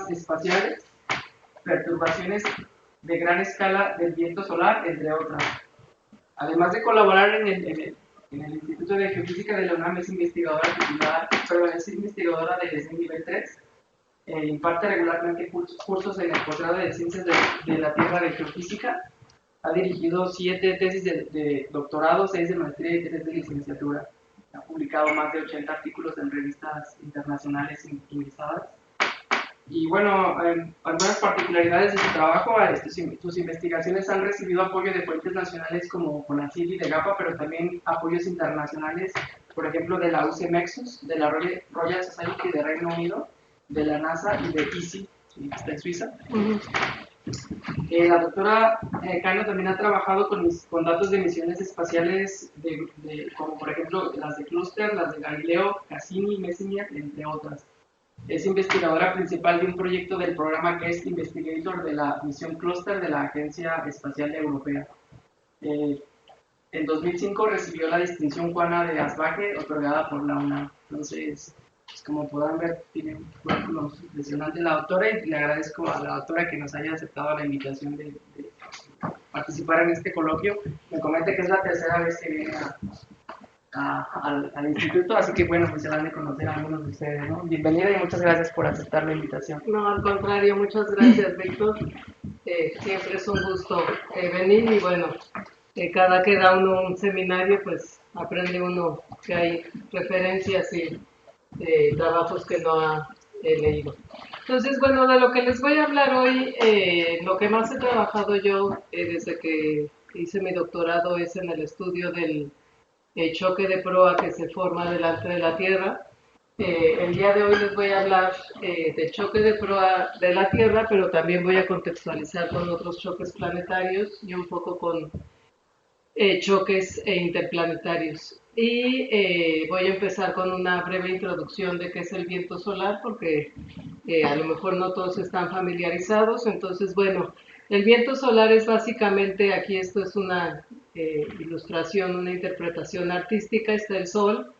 plasmas espaciales, perturbaciones de gran escala del viento solar, entre otras. Además de colaborar en el Instituto de Geofísica de la UNAM, es investigadora titular, es investigadora del SNI nivel 3. Imparte regularmente cursos en el posgrado de Ciencias de la Tierra de Geofísica. Ha dirigido 7 tesis de doctorado, 6 de maestría y 3 de licenciatura. Ha publicado más de 80 artículos en revistas internacionales ingresadas. Y bueno, algunas particularidades de su trabajo: sus investigaciones han recibido apoyo de fuentes nacionales como CONACYT y de GAPA, pero también apoyos internacionales, por ejemplo, de la UCMEXUS, de la Royal Society de Reino Unido, de la NASA y de ESI, que está en Suiza. La doctora Cano también ha trabajado con datos de misiones espaciales, como por ejemplo las de Cluster, las de Galileo, Cassini, Messenger, entre otras. Es investigadora principal de un proyecto del programa Guest Investigator de la misión Cluster de la Agencia Espacial Europea. En 2005 recibió la distinción Juana de Asbaje, otorgada por la UNAM. Entonces, pues como podrán ver, tiene un currículum impresionante la doctora, y le agradezco a la doctora que nos haya aceptado la invitación de participar en este coloquio. Me comenta que es la tercera vez que viene al instituto, así que bueno, pues se van a conocer a algunos de ustedes, ¿no? Bienvenida y muchas gracias por aceptar la invitación. No, al contrario, muchas gracias, Víctor. Siempre es un gusto venir, y bueno, cada que da uno un seminario, pues aprende uno que hay referencias y trabajos que no ha leído. Entonces, bueno, de lo que les voy a hablar hoy, lo que más he trabajado yo desde que hice mi doctorado es en el estudio del choque de proa que se forma delante de la Tierra. El día de hoy les voy a hablar del choque de proa de la Tierra, pero también voy a contextualizar con otros choques planetarios y un poco con choques interplanetarios. Y voy a empezar con una breve introducción de qué es el viento solar, porque a lo mejor no todos están familiarizados. Entonces, bueno, el viento solar es básicamente, aquí esto es una ilustración, una interpretación artística, está el Sol,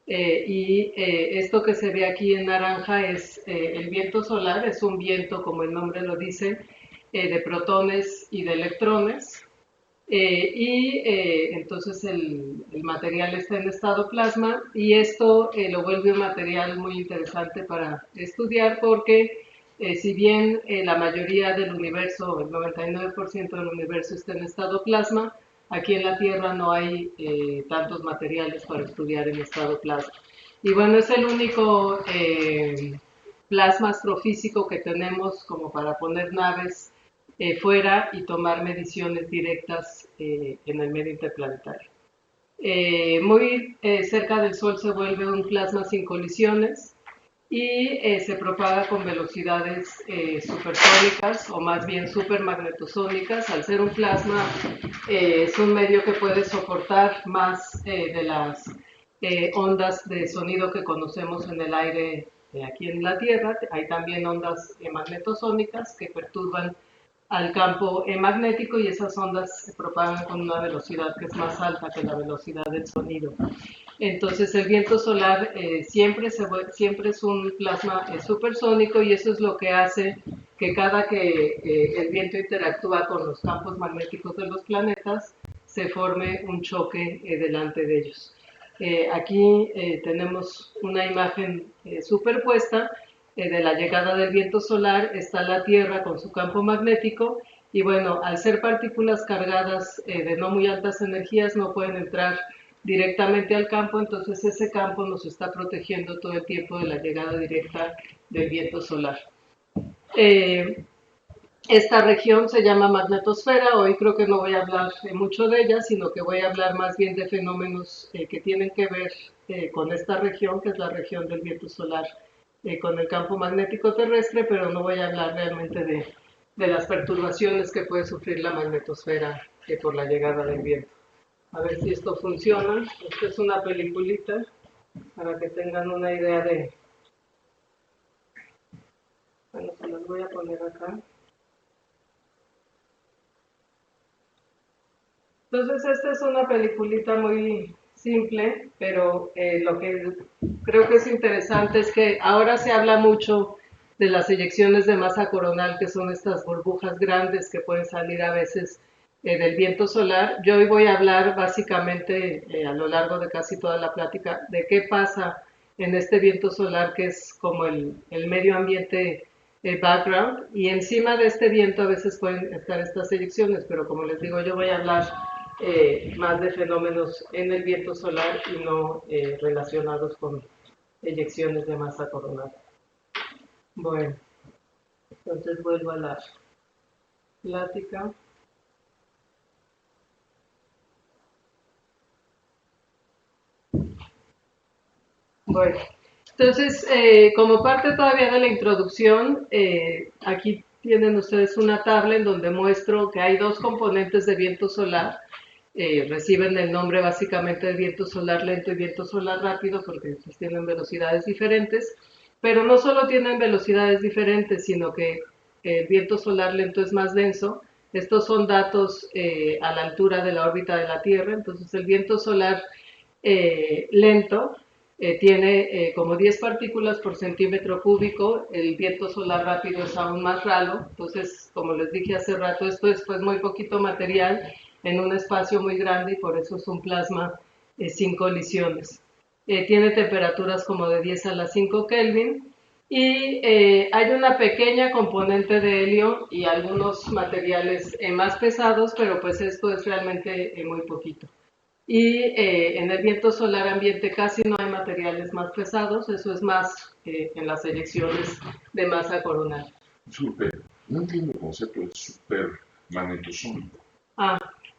y esto que se ve aquí en naranja es el viento solar. Es un viento, como el nombre lo dice, de protones y de electrones. Entonces el material está en estado plasma, y esto lo vuelve un material muy interesante para estudiar, porque si bien la mayoría del universo, el 99% del universo está en estado plasma, aquí en la Tierra no hay tantos materiales para estudiar en estado plasma. Y bueno, es el único plasma astrofísico que tenemos como para poner naves fuera y tomar mediciones directas en el medio interplanetario. Muy cerca del Sol se vuelve un plasma sin colisiones, y se propaga con velocidades supersónicas, o más bien supermagnetosónicas. Al ser un plasma, es un medio que puede soportar más de las ondas de sonido que conocemos en el aire aquí en la Tierra. Hay también ondas magnetosónicas que perturban al campo magnético, y esas ondas se propagan con una velocidad que es más alta que la velocidad del sonido. Entonces el viento solar siempre es un plasma supersónico, y eso es lo que hace que cada que el viento interactúa con los campos magnéticos de los planetas, se forme un choque delante de ellos. Aquí tenemos una imagen superpuesta de la llegada del viento solar. Está la Tierra con su campo magnético, y bueno, al ser partículas cargadas de no muy altas energías, no pueden entrar directamente al campo. Entonces ese campo nos está protegiendo todo el tiempo de la llegada directa del viento solar. Esta región se llama magnetosfera. Hoy creo que no voy a hablar mucho de ella, sino que voy a hablar más bien de fenómenos que tienen que ver con esta región, que es la región del viento solar, con el campo magnético terrestre, pero no voy a hablar realmente de las perturbaciones que puede sufrir la magnetosfera por la llegada del viento. A ver si esto funciona. Esta es una peliculita para que tengan una idea de... Bueno, se las voy a poner acá. Entonces esta es una peliculita muy simple, pero lo que creo que es interesante es que ahora se habla mucho de las eyecciones de masa coronal, que son estas burbujas grandes que pueden salir a veces del viento solar. Yo hoy voy a hablar básicamente a lo largo de casi toda la plática de qué pasa en este viento solar, que es como el medio ambiente background, y encima de este viento a veces pueden estar estas eyecciones, pero como les digo, yo voy a hablar más de fenómenos en el viento solar y no relacionados con eyecciones de masa coronal. Bueno, entonces vuelvo a la plática. Bueno, entonces, como parte todavía de la introducción, aquí tienen ustedes una tabla en donde muestro que hay dos componentes de viento solar. Reciben el nombre básicamente de viento solar lento y viento solar rápido porque pues, tienen velocidades diferentes, pero no solo tienen velocidades diferentes, sino que el viento solar lento es más denso. Estos son datos a la altura de la órbita de la Tierra, entonces el viento solar lento tiene como 10 partículas por centímetro cúbico, el viento solar rápido es aún más ralo, entonces como les dije hace rato, esto es pues muy poquito material en un espacio muy grande y por eso es un plasma sin colisiones. Tiene temperaturas como de 10 a la 5 Kelvin y hay una pequeña componente de helio y algunos materiales más pesados, pero pues esto es realmente muy poquito. Y en el viento solar ambiente casi no hay materiales más pesados, eso es más en las eyecciones de masa coronal. No entiendo el concepto de supermagnetosónico.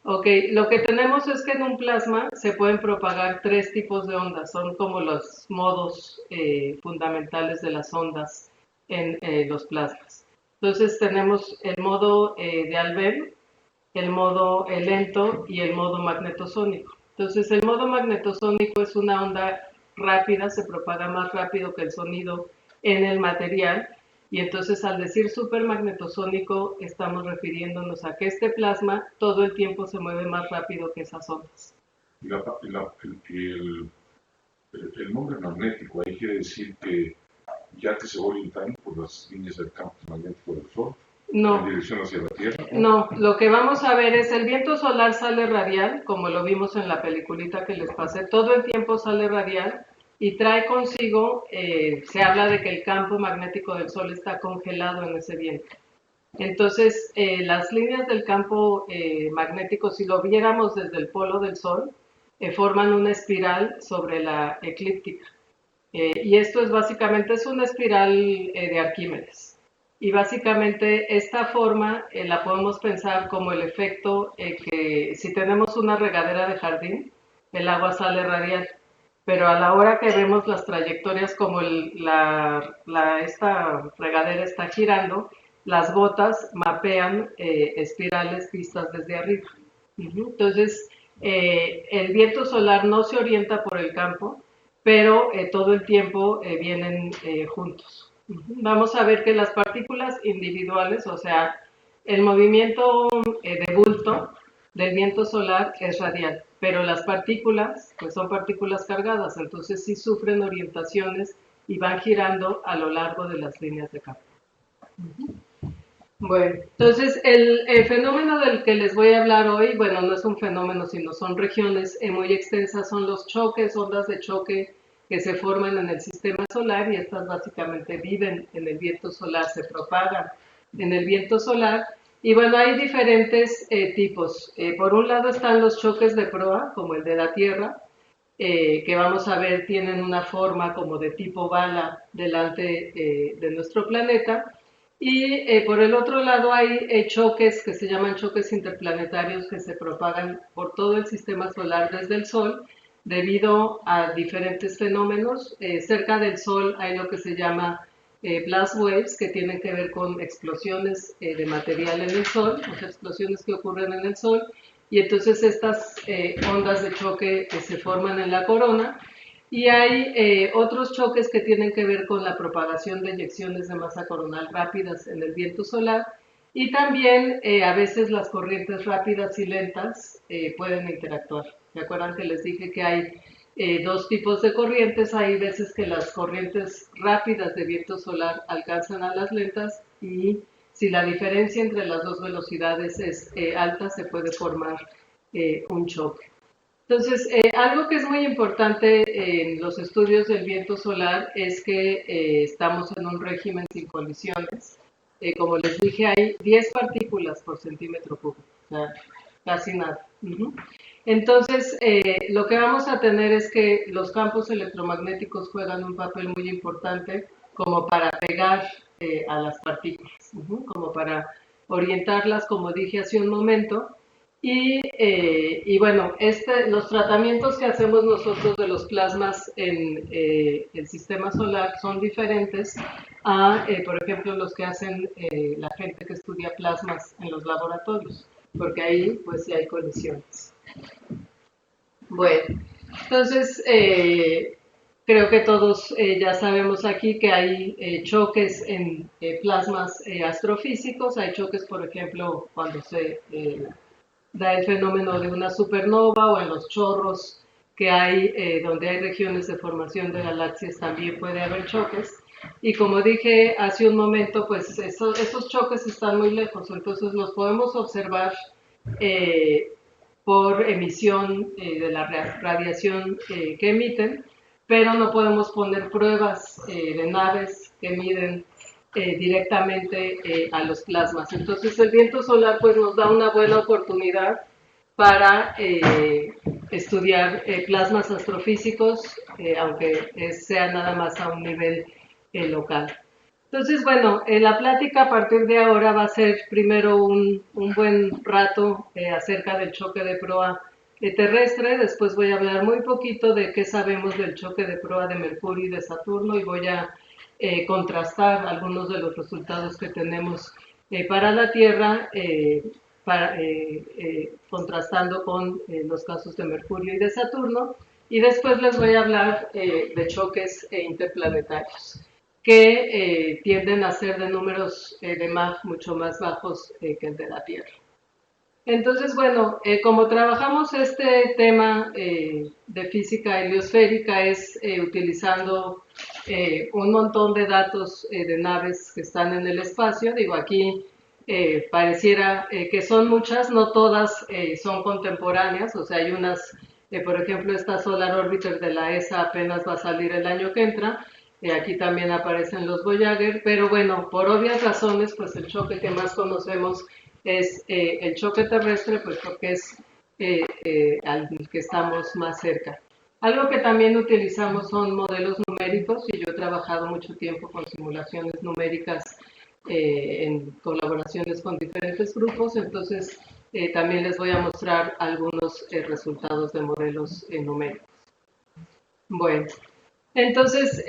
Ok, lo que tenemos es que en un plasma se pueden propagar tres tipos de ondas, son como los modos fundamentales de las ondas en los plasmas. Entonces tenemos el modo de Alben, el modo lento y el modo magnetosónico. Entonces el modo magnetosónico es una onda rápida, se propaga más rápido que el sonido en el material y entonces al decir supermagnetosónico estamos refiriéndonos a que este plasma todo el tiempo se mueve más rápido que esas ondas. El nombre magnético ahí quiere decir que ya que se va orientando por las líneas del campo magnético del Sol, no, en dirección hacia la Tierra. No, lo que vamos a ver es el viento solar sale radial, como lo vimos en la peliculita que les pasé, todo el tiempo sale radial y trae consigo, se habla de que el campo magnético del Sol está congelado en ese viento. Entonces, las líneas del campo magnético, si lo viéramos desde el polo del Sol, forman una espiral sobre la eclíptica. Y esto es básicamente es una espiral de Arquímedes. Y básicamente esta forma la podemos pensar como el efecto que si tenemos una regadera de jardín, el agua sale radial. Pero a la hora que vemos las trayectorias como esta regadera está girando, las gotas mapean espirales vistas desde arriba. Entonces, el viento solar no se orienta por el campo, pero todo el tiempo vienen juntos. Vamos a ver que las partículas individuales, o sea, el movimiento de bulto del viento solar es radial, pero las partículas, pues son partículas cargadas, entonces sí sufren orientaciones y van girando a lo largo de las líneas de campo. Bueno, entonces el fenómeno del que les voy a hablar hoy, bueno, no es un fenómeno, sino son regiones muy extensas, son los choques, ondas de choque que se forman en el sistema solar y estas básicamente viven en el viento solar, se propagan en el viento solar. Y bueno, hay diferentes tipos. Por un lado están los choques de proa, como el de la Tierra, que vamos a ver tienen una forma como de tipo bala delante de nuestro planeta. Y por el otro lado hay choques que se llaman choques interplanetarios que se propagan por todo el sistema solar desde el Sol debido a diferentes fenómenos. Cerca del Sol hay lo que se llama blast waves, que tienen que ver con explosiones de material en el Sol, o sea, explosiones que ocurren en el Sol, y entonces estas ondas de choque se forman en la corona. Y hay otros choques que tienen que ver con la propagación de eyecciones de masa coronal rápidas en el viento solar y también a veces las corrientes rápidas y lentas pueden interactuar. ¿Se acuerdan que les dije que hay dos tipos de corrientes. Hay veces que las corrientes rápidas de viento solar alcanzan a las lentas y si la diferencia entre las dos velocidades es alta, se puede formar un choque. Entonces, algo que es muy importante en los estudios del viento solar es que estamos en un régimen sin colisiones. Como les dije, hay 10 partículas por centímetro cúbico, o sea, casi nada. Entonces, lo que vamos a tener es que los campos electromagnéticos juegan un papel muy importante como para pegar a las partículas, como para orientarlas, como dije hace un momento. Y bueno, los tratamientos que hacemos nosotros de los plasmas en el sistema solar son diferentes a, por ejemplo, los que hacen la gente que estudia plasmas en los laboratorios, porque ahí pues sí hay colisiones. Bueno, entonces creo que todos ya sabemos aquí que hay choques en plasmas astrofísicos, hay choques, por ejemplo, cuando se da el fenómeno de una supernova o en los chorros que hay, donde hay regiones de formación de galaxias, también puede haber choques. Y como dije hace un momento, pues esos choques están muy lejos, entonces los podemos observar por emisión de la radiación que emiten, pero no podemos poner pruebas de naves que miden directamente a los plasmas. Entonces el viento solar pues nos da una buena oportunidad para estudiar plasmas astrofísicos, aunque sea nada más a un nivel local. Entonces, bueno, la plática a partir de ahora va a ser primero un buen rato acerca del choque de proa terrestre, después voy a hablar muy poquito de qué sabemos del choque de proa de Mercurio y de Saturno y voy a contrastar algunos de los resultados que tenemos para la Tierra, contrastando con los casos de Mercurio y de Saturno, y después les voy a hablar de choques interplanetarios que tienden a ser de números de Mach mucho más bajos que el de la Tierra. Entonces, bueno, como trabajamos este tema de física heliosférica es utilizando un montón de datos de naves que están en el espacio. Digo, aquí pareciera que son muchas, no todas son contemporáneas, o sea, hay unas, por ejemplo, esta Solar Orbiter de la ESA apenas va a salir el año que entra. Aquí también aparecen los Voyager, pero bueno, por obvias razones, pues el choque que más conocemos es el choque terrestre, pues porque es al que estamos más cerca. Algo que también utilizamos son modelos numéricos y yo he trabajado mucho tiempo con simulaciones numéricas en colaboraciones con diferentes grupos, entonces también les voy a mostrar algunos resultados de modelos numéricos. Bueno. Entonces,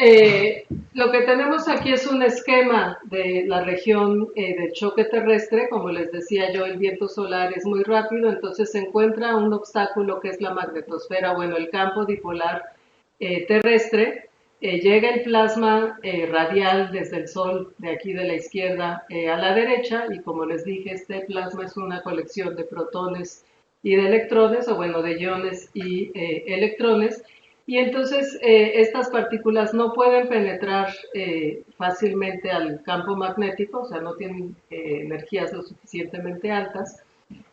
lo que tenemos aquí es un esquema de la región del choque terrestre. Como les decía yo, el viento solar es muy rápido, entonces se encuentra un obstáculo que es la magnetosfera, bueno, el campo dipolar terrestre. Llega el plasma radial desde el Sol, de aquí de la izquierda a la derecha, y como les dije, este plasma es una colección de protones y de electrones, o bueno, de iones y electrones. Y entonces estas partículas no pueden penetrar fácilmente al campo magnético, o sea, no tienen energías lo suficientemente altas.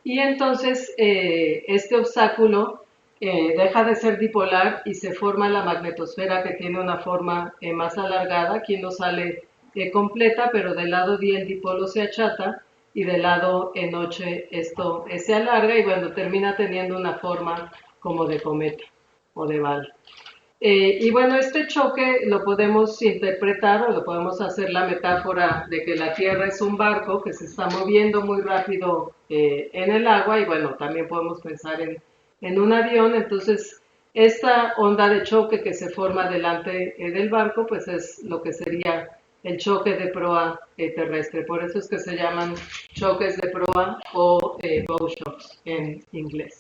Y entonces este obstáculo deja de ser dipolar y se forma la magnetosfera, que tiene una forma más alargada. Aquí no sale completa, pero del lado día el dipolo se achata y del lado noche esto se alarga y bueno, termina teniendo una forma como de cometa o de bala. Y bueno, este choque lo podemos interpretar o lo podemos hacer la metáfora de que la Tierra es un barco que se está moviendo muy rápido en el agua y bueno, también podemos pensar en un avión. Entonces, esta onda de choque que se forma delante del barco, pues es lo que sería el choque de proa terrestre. Por eso es que se llaman choques de proa o bow shocks en inglés.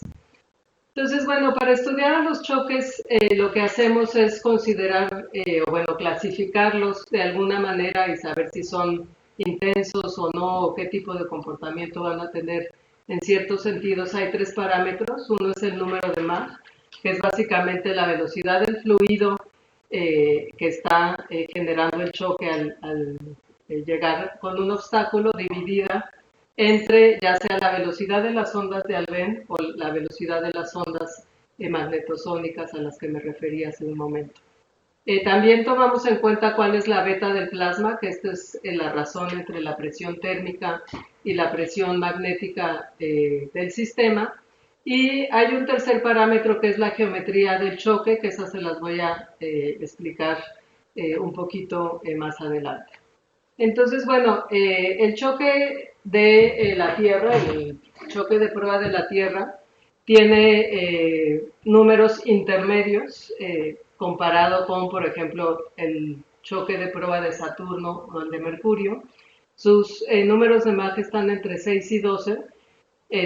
Entonces, bueno, para estudiar los choques lo que hacemos es considerar, o bueno, clasificarlos de alguna manera y saber si son intensos o no, o qué tipo de comportamiento van a tener en ciertos sentidos. Hay tres parámetros. Uno es el número de Mach, que es básicamente la velocidad del fluido que está generando el choque al llegar con un obstáculo, dividida entre ya sea la velocidad de las ondas de Alfvén o la velocidad de las ondas magnetosónicas a las que me refería hace un momento. También tomamos en cuenta cuál es la beta del plasma, que esta es la razón entre la presión térmica y la presión magnética del sistema. Y hay un tercer parámetro que es la geometría del choque, que esas se las voy a explicar un poquito más adelante. Entonces, bueno, el choque de la Tierra, el choque de prueba de la Tierra, tiene números intermedios comparado con, por ejemplo, el choque de prueba de Saturno o el de Mercurio. Sus números de Mach están entre 6 y 12.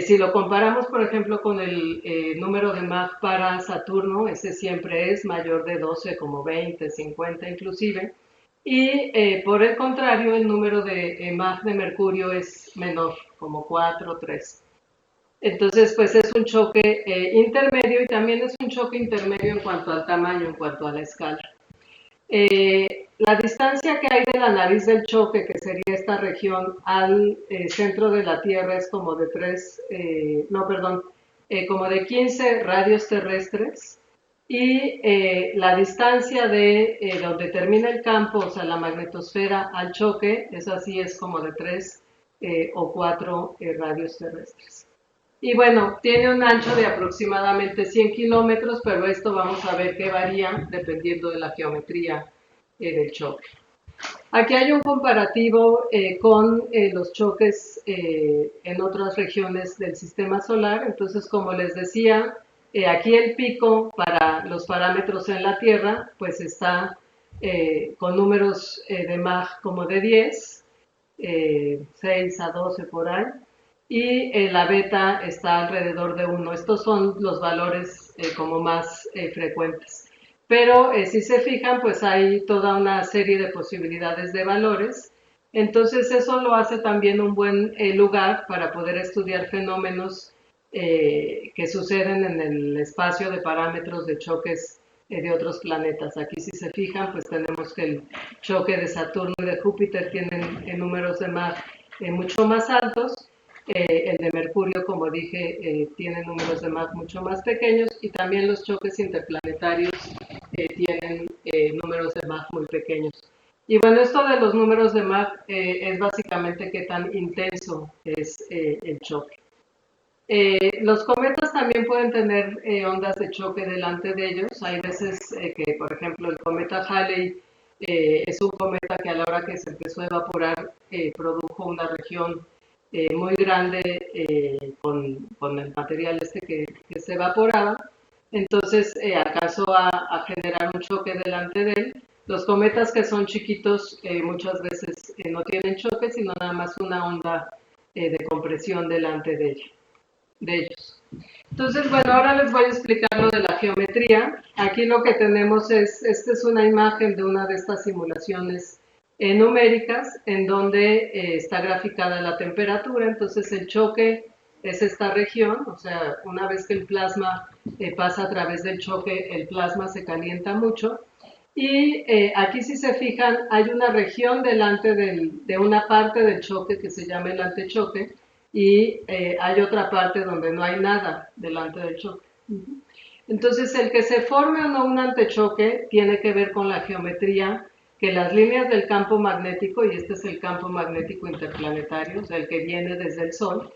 Si lo comparamos, por ejemplo, con el número de Mach para Saturno, ese siempre es mayor de 12, como 20, 50 inclusive. Y por el contrario, el número de Mach de Mercurio es menor, como 4 o 3. Entonces, pues es un choque intermedio y también es un choque intermedio en cuanto al tamaño, en cuanto a la escala. La distancia que hay de la nariz del choque, que sería esta región, al centro de la Tierra es como de como de 15 radios terrestres. Y la distancia de donde termina el campo, o sea, la magnetosfera al choque, es así, es como de 3 o 4 radios terrestres. Y bueno, tiene un ancho de aproximadamente 100 kilómetros, pero esto vamos a ver que varía dependiendo de la geometría del choque. Aquí hay un comparativo con los choques en otras regiones del sistema solar. Entonces, como les decía, aquí el pico para los parámetros en la Tierra, pues está con números de Mach como de 10, 6 a 12 por ahí, y la beta está alrededor de 1. Estos son los valores como más frecuentes. Pero si se fijan, pues hay toda una serie de posibilidades de valores. Entonces eso lo hace también un buen lugar para poder estudiar fenómenos que suceden en el espacio de parámetros de choques de otros planetas. Aquí si se fijan, pues tenemos que el choque de Saturno y de Júpiter tienen números de Mach mucho más altos. El de Mercurio, como dije, tiene números de Mach mucho más pequeños, y también los choques interplanetarios tienen números de Mach muy pequeños. Y bueno, esto de los números de Mach es básicamente qué tan intenso es el choque. Los cometas también pueden tener ondas de choque delante de ellos. Hay veces que, por ejemplo, el cometa Halley es un cometa que a la hora que se empezó a evaporar produjo una región muy grande con el material que se evaporaba. Entonces alcanzó a generar un choque delante de él. Los cometas que son chiquitos muchas veces no tienen choque, sino nada más una onda de compresión delante de ellos. Entonces, bueno, ahora les voy a explicar lo de la geometría. Aquí lo que tenemos esta es una imagen de una de estas simulaciones numéricas en donde está graficada la temperatura. Entonces el choque es esta región, o sea, una vez que el plasma pasa a través del choque, el plasma se calienta mucho. Y aquí si se fijan, hay una región delante de una parte del choque que se llama el antechoque, y hay otra parte donde no hay nada delante del choque. Entonces, el que se forme o no un antechoque tiene que ver con la geometría, que las líneas del campo magnético, y este es el campo magnético interplanetario, o sea, el que viene desde el Sol,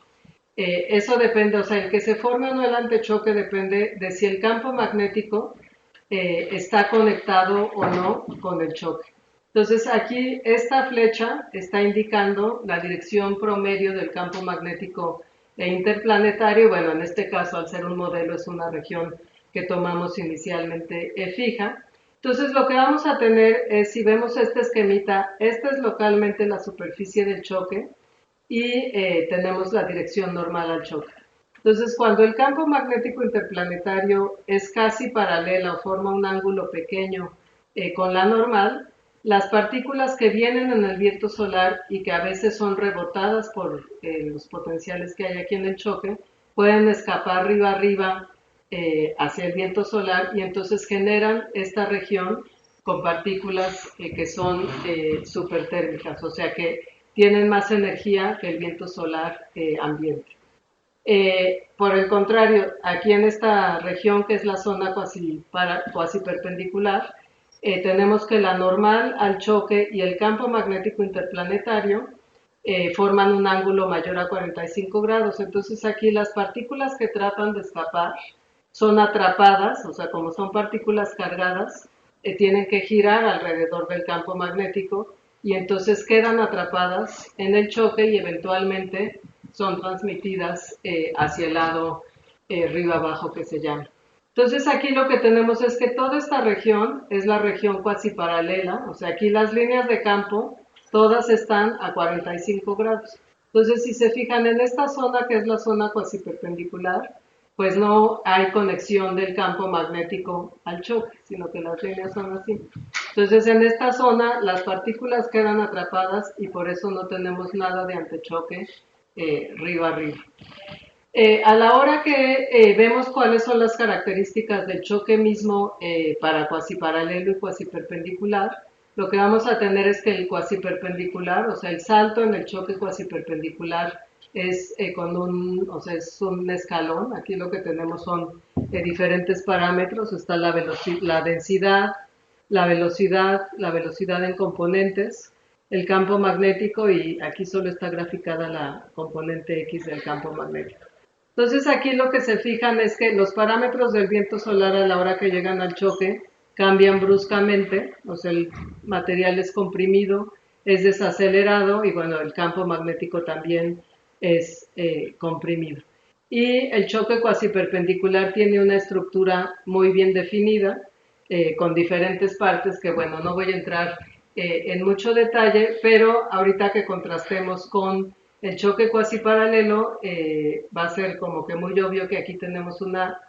eso depende, o sea, el que se forme o no el antechoque depende de si el campo magnético está conectado o no con el choque. Entonces aquí esta flecha está indicando la dirección promedio del campo magnético interplanetario. Bueno, en este caso, al ser un modelo, es una región que tomamos inicialmente fija. Entonces lo que vamos a tener es, si vemos este esquemita, esta es localmente la superficie del choque y tenemos la dirección normal al choque. Entonces, cuando el campo magnético interplanetario es casi paralelo o forma un ángulo pequeño con la normal, las partículas que vienen en el viento solar y que a veces son rebotadas por los potenciales que hay aquí en el choque, pueden escapar río arriba hacia el viento solar y entonces generan esta región con partículas que son supertérmicas, o sea que tienen más energía que el viento solar ambiente. Por el contrario, aquí en esta región que es la zona cuasi perpendicular, tenemos que la normal al choque y el campo magnético interplanetario forman un ángulo mayor a 45 grados. Entonces aquí las partículas que tratan de escapar son atrapadas, o sea, como son partículas cargadas, tienen que girar alrededor del campo magnético y entonces quedan atrapadas en el choque y eventualmente son transmitidas hacia el lado río-abajo que se llama. Entonces aquí lo que tenemos es que toda esta región es la región cuasi paralela, o sea, aquí las líneas de campo todas están a 45 grados. Entonces, si se fijan en esta zona, que es la zona cuasi perpendicular, pues no hay conexión del campo magnético al choque, sino que las líneas son así. Entonces, en esta zona las partículas quedan atrapadas y por eso no tenemos nada de antechoque río arriba. A la hora que vemos cuáles son las características del choque mismo para cuasi paralelo y cuasi perpendicular, lo que vamos a tener es que el cuasi perpendicular, o sea, el salto en el choque cuasi perpendicular es es un escalón. Aquí lo que tenemos son diferentes parámetros. Está la densidad, la velocidad en componentes, el campo magnético y aquí solo está graficada la componente X del campo magnético. Entonces aquí lo que se fijan es que los parámetros del viento solar a la hora que llegan al choque cambian bruscamente, o sea, el material es comprimido, es desacelerado y bueno, el campo magnético también es comprimido. Y el choque cuasi perpendicular tiene una estructura muy bien definida, con diferentes partes que bueno, no voy a entrar en mucho detalle, pero ahorita que contrastemos con el choque cuasi paralelo, va a ser como que muy obvio que aquí tenemos una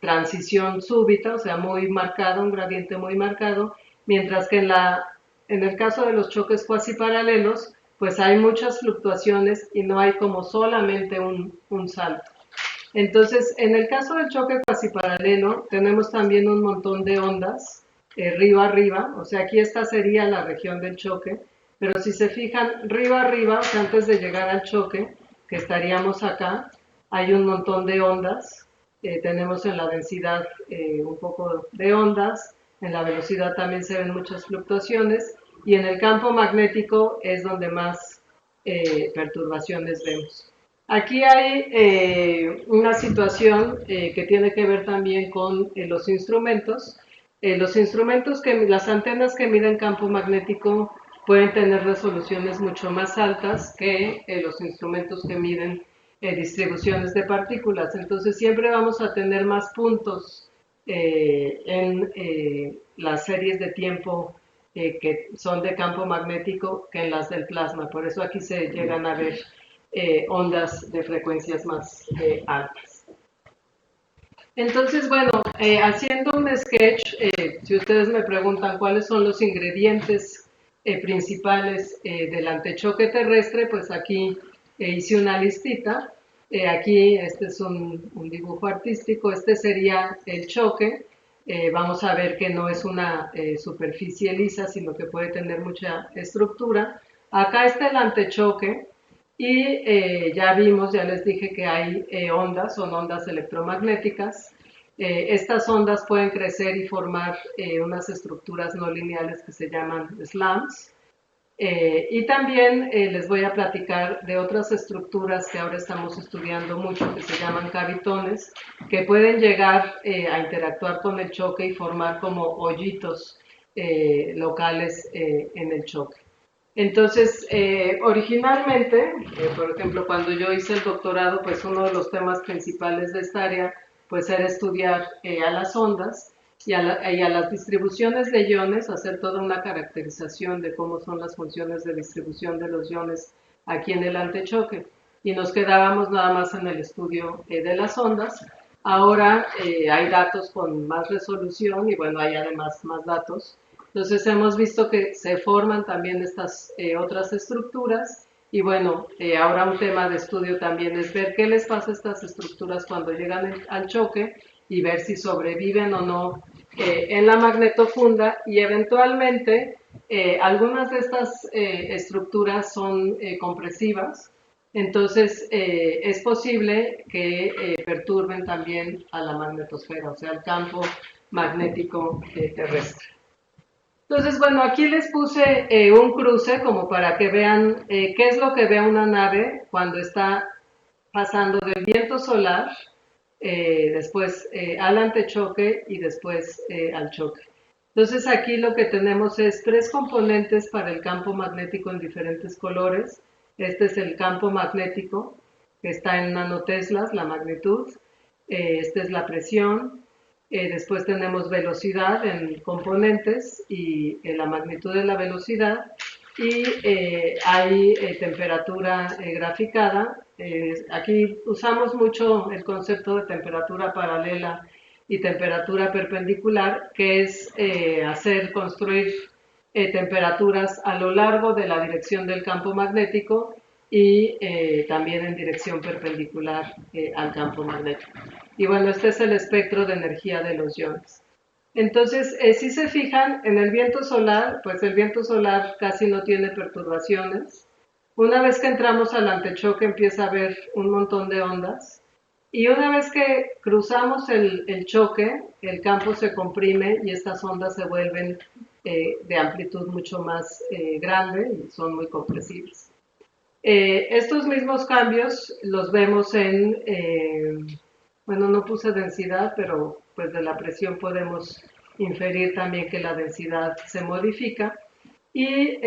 transición súbita, o sea, muy marcada, un gradiente muy marcado, mientras que en el caso de los choques cuasi paralelos, pues hay muchas fluctuaciones y no hay como solamente un salto. Entonces, en el caso del choque cuasi paralelo, tenemos también un montón de ondas río arriba, o sea, aquí esta sería la región del choque, pero si se fijan río arriba, o sea, antes de llegar al choque, que estaríamos acá, hay un montón de ondas, tenemos en la densidad un poco de ondas, en la velocidad también se ven muchas fluctuaciones, y en el campo magnético es donde más perturbaciones vemos. Aquí hay una situación que tiene que ver también con los instrumentos. Las antenas que miden campo magnético pueden tener resoluciones mucho más altas que los instrumentos que miden distribuciones de partículas. Entonces siempre vamos a tener más puntos en las series de tiempo que son de campo magnético que en las del plasma. Por eso aquí se llegan a ver ondas de frecuencias más altas. Entonces, bueno, haciendo un sketch, si ustedes me preguntan cuáles son los ingredientes principales del antechoque terrestre, pues aquí hice una listita. Aquí este es un dibujo artístico, este sería el choque. Vamos a ver que no es una superficie lisa, sino que puede tener mucha estructura. Acá está el antechoque. Y ya les dije que hay ondas, son ondas electromagnéticas. Estas ondas pueden crecer y formar unas estructuras no lineales que se llaman slams. Y también les voy a platicar de otras estructuras que ahora estamos estudiando mucho, que se llaman cavitones, que pueden llegar a interactuar con el choque y formar como hoyitos locales en el choque. Entonces, originalmente, por ejemplo, cuando yo hice el doctorado, pues uno de los temas principales de esta área, pues era estudiar a las ondas y a las distribuciones de iones, hacer toda una caracterización de cómo son las funciones de distribución de los iones aquí en el antechoque. Y nos quedábamos nada más en el estudio de las ondas. Ahora hay datos con más resolución y bueno, hay además más datos. Entonces hemos visto que se forman también estas otras estructuras Y bueno, ahora un tema de estudio también es ver qué les pasa a estas estructuras cuando llegan al choque y ver si sobreviven o no en la magnetofunda, y eventualmente algunas de estas estructuras son compresivas, entonces es posible que perturben también a la magnetosfera, o sea, al campo magnético terrestre. Entonces, bueno, aquí les puse un cruce como para que vean qué es lo que ve una nave cuando está pasando del viento solar, después al antechoque y después al choque. Entonces aquí lo que tenemos es tres componentes para el campo magnético en diferentes colores. Este es el campo magnético, que está en nanoteslas, la magnitud. Esta es la presión. Después tenemos velocidad en componentes y la magnitud de la velocidad. Y hay temperatura graficada. Aquí usamos mucho el concepto de temperatura paralela y temperatura perpendicular, que es construir temperaturas a lo largo de la dirección del campo magnético y también en dirección perpendicular al campo magnético. Y bueno, este es el espectro de energía de los iones. Entonces, si se fijan, en el viento solar, pues el viento solar casi no tiene perturbaciones. Una vez que entramos al antechoque empieza a haber un montón de ondas. Y una vez que cruzamos el choque, el campo se comprime y estas ondas se vuelven de amplitud mucho más grande y son muy compresivas. Estos mismos cambios los vemos bueno, no puse densidad, pero pues de la presión podemos inferir también que la densidad se modifica. Y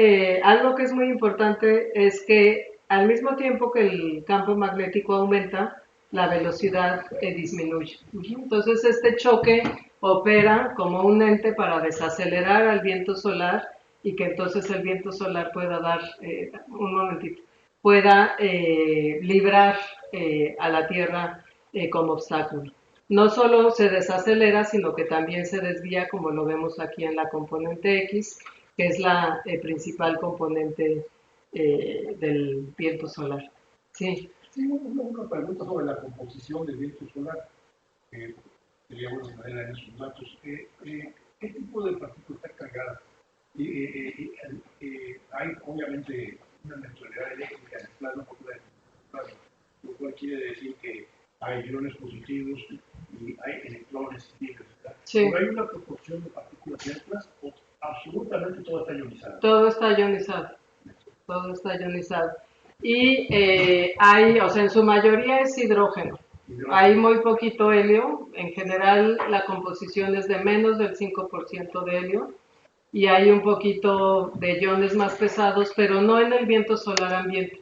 algo que es muy importante es que al mismo tiempo que el campo magnético aumenta, la velocidad disminuye. Entonces este choque opera como un ente para desacelerar al viento solar y que entonces el viento solar pueda pueda librar a la Tierra como obstáculo. No solo se desacelera, sino que también se desvía, como lo vemos aquí en la componente X, que es la principal componente del viento solar. Sí. Sí, una pregunta sobre la composición del viento solar. Sería buena manera en esos datos. ¿Qué tipo de partícula está cargada? Hay obviamente una neutralidad eléctrica en el plasma, lo cual quiere decir que hay iones positivos y hay electrones libres. Sí. Pero hay una proporción de partículas neutras o absolutamente todo está ionizado. Todo está ionizado. Todo está ionizado. Y o sea, en su mayoría es hidrógeno. Hay muy poquito helio. En general, la composición es de menos del 5% de helio. Y hay un poquito de iones más pesados, pero no en el viento solar ambiente,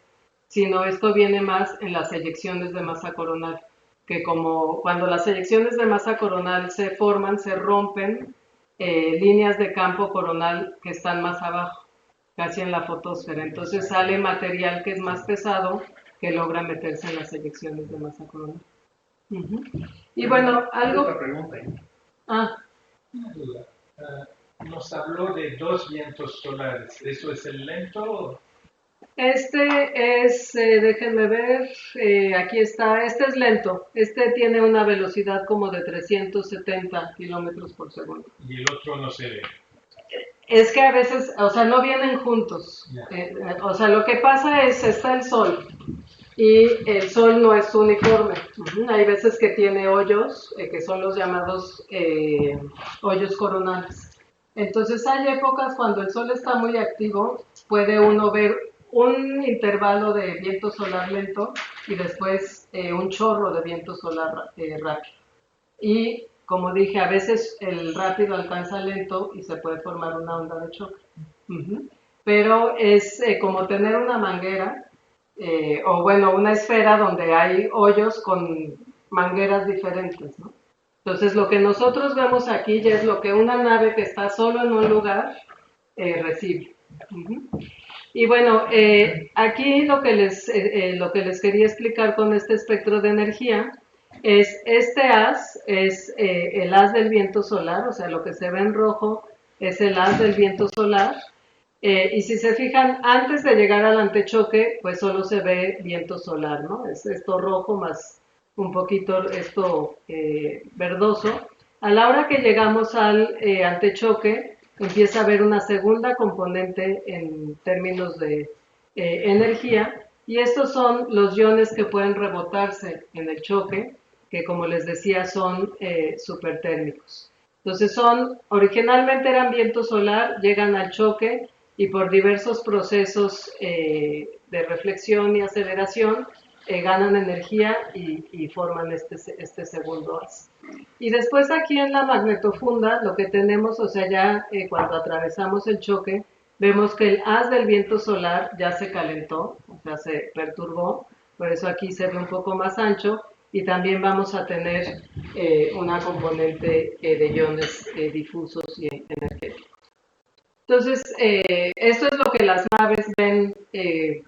sino esto viene más en las eyecciones de masa coronal, que como cuando las eyecciones de masa coronal se forman, se rompen líneas de campo coronal que están más abajo, casi en la fotosfera. Entonces sale material que es más pesado que logra meterse en las eyecciones de masa coronal. Y bueno, algo... Otra pregunta. Una duda. Nos habló de dos vientos solares. ¿Eso es el lento? Este es, déjenme ver, aquí está, este es lento. Este tiene una velocidad como de 370 kilómetros por segundo. Y el otro no se ve. Es que a veces, o sea, no vienen juntos. O sea, lo que pasa es, está el Sol y el Sol no es uniforme. Hay veces que tiene hoyos, que son los llamados hoyos coronales. Entonces hay épocas cuando el Sol está muy activo, puede uno ver un intervalo de viento solar lento y después un chorro de viento solar rápido. Y como dije, a veces el rápido alcanza lento y se puede formar una onda de choque. Pero es como tener una manguera o bueno, una esfera donde hay hoyos con mangueras diferentes, ¿no? Entonces lo que nosotros vemos aquí ya es lo que una nave que está solo en un lugar recibe. Y bueno, aquí lo que les quería explicar con este espectro de energía es este haz, es el haz del viento solar, o sea, lo que se ve en rojo es el haz del viento solar, Y si se fijan, antes de llegar al antechoque, pues solo se ve viento solar, ¿no? Es esto rojo más un poquito esto verdoso. A la hora que llegamos al antechoque, empieza a haber una segunda componente en términos de energía, y estos son los iones que pueden rebotarse en el choque, que como les decía son supertérmicos. Entonces originalmente eran viento solar, llegan al choque y por diversos procesos de reflexión y aceleración ganan energía y forman este segundo haz. Y después aquí en la magnetofunda lo que tenemos, o sea, ya cuando atravesamos el choque, vemos que el haz del viento solar ya se calentó, o sea, se perturbó, por eso aquí se ve un poco más ancho, y también vamos a tener una componente de iones difusos y energéticos. Entonces, esto es lo que las naves ven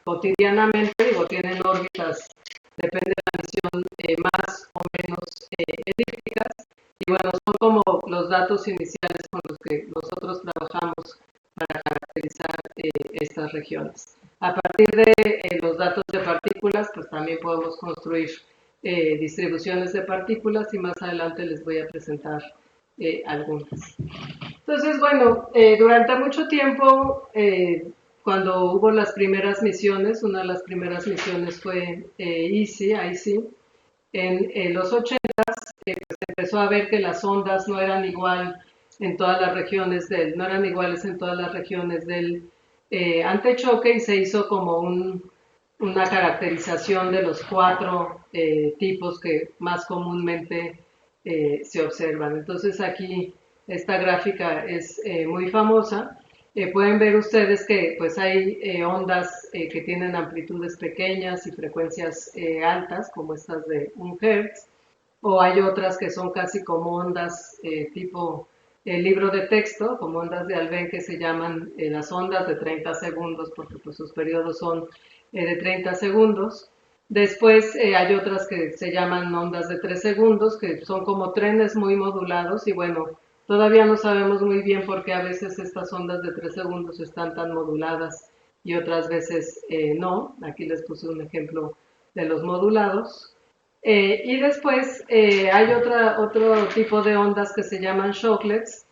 cotidianamente, digo, tienen órbitas, depende de la misión, más o menos elípticas, y bueno, son como los datos iniciales con los que nosotros trabajamos para caracterizar estas regiones. A partir de los datos de partículas, pues también podemos construir distribuciones de partículas y más adelante les voy a presentar algunas. Entonces, bueno, durante mucho tiempo, cuando hubo las primeras misiones, una de las primeras misiones fue IC, en los 80 pues, se empezó a ver que las ondas no eran igual en todas las regiones no eran iguales en todas las regiones del antechoque, y se hizo como una caracterización de los 4 tipos que más comúnmente se observan. Entonces aquí esta gráfica es muy famosa. Pueden ver ustedes que pues hay ondas que tienen amplitudes pequeñas y frecuencias altas, como estas de 1 Hz, o hay otras que son casi como ondas tipo libro de texto, como ondas de Alben, que se llaman las ondas de 30 segundos, porque pues sus periodos son de 30 segundos. Después hay otras que se llaman ondas de 3 segundos, que son como trenes muy modulados, y bueno, todavía no sabemos muy bien por qué a veces estas ondas de 3 segundos están tan moduladas y otras veces no. Aquí les puse un ejemplo de los modulados. Y después hay otro tipo de ondas que se llaman shocklets,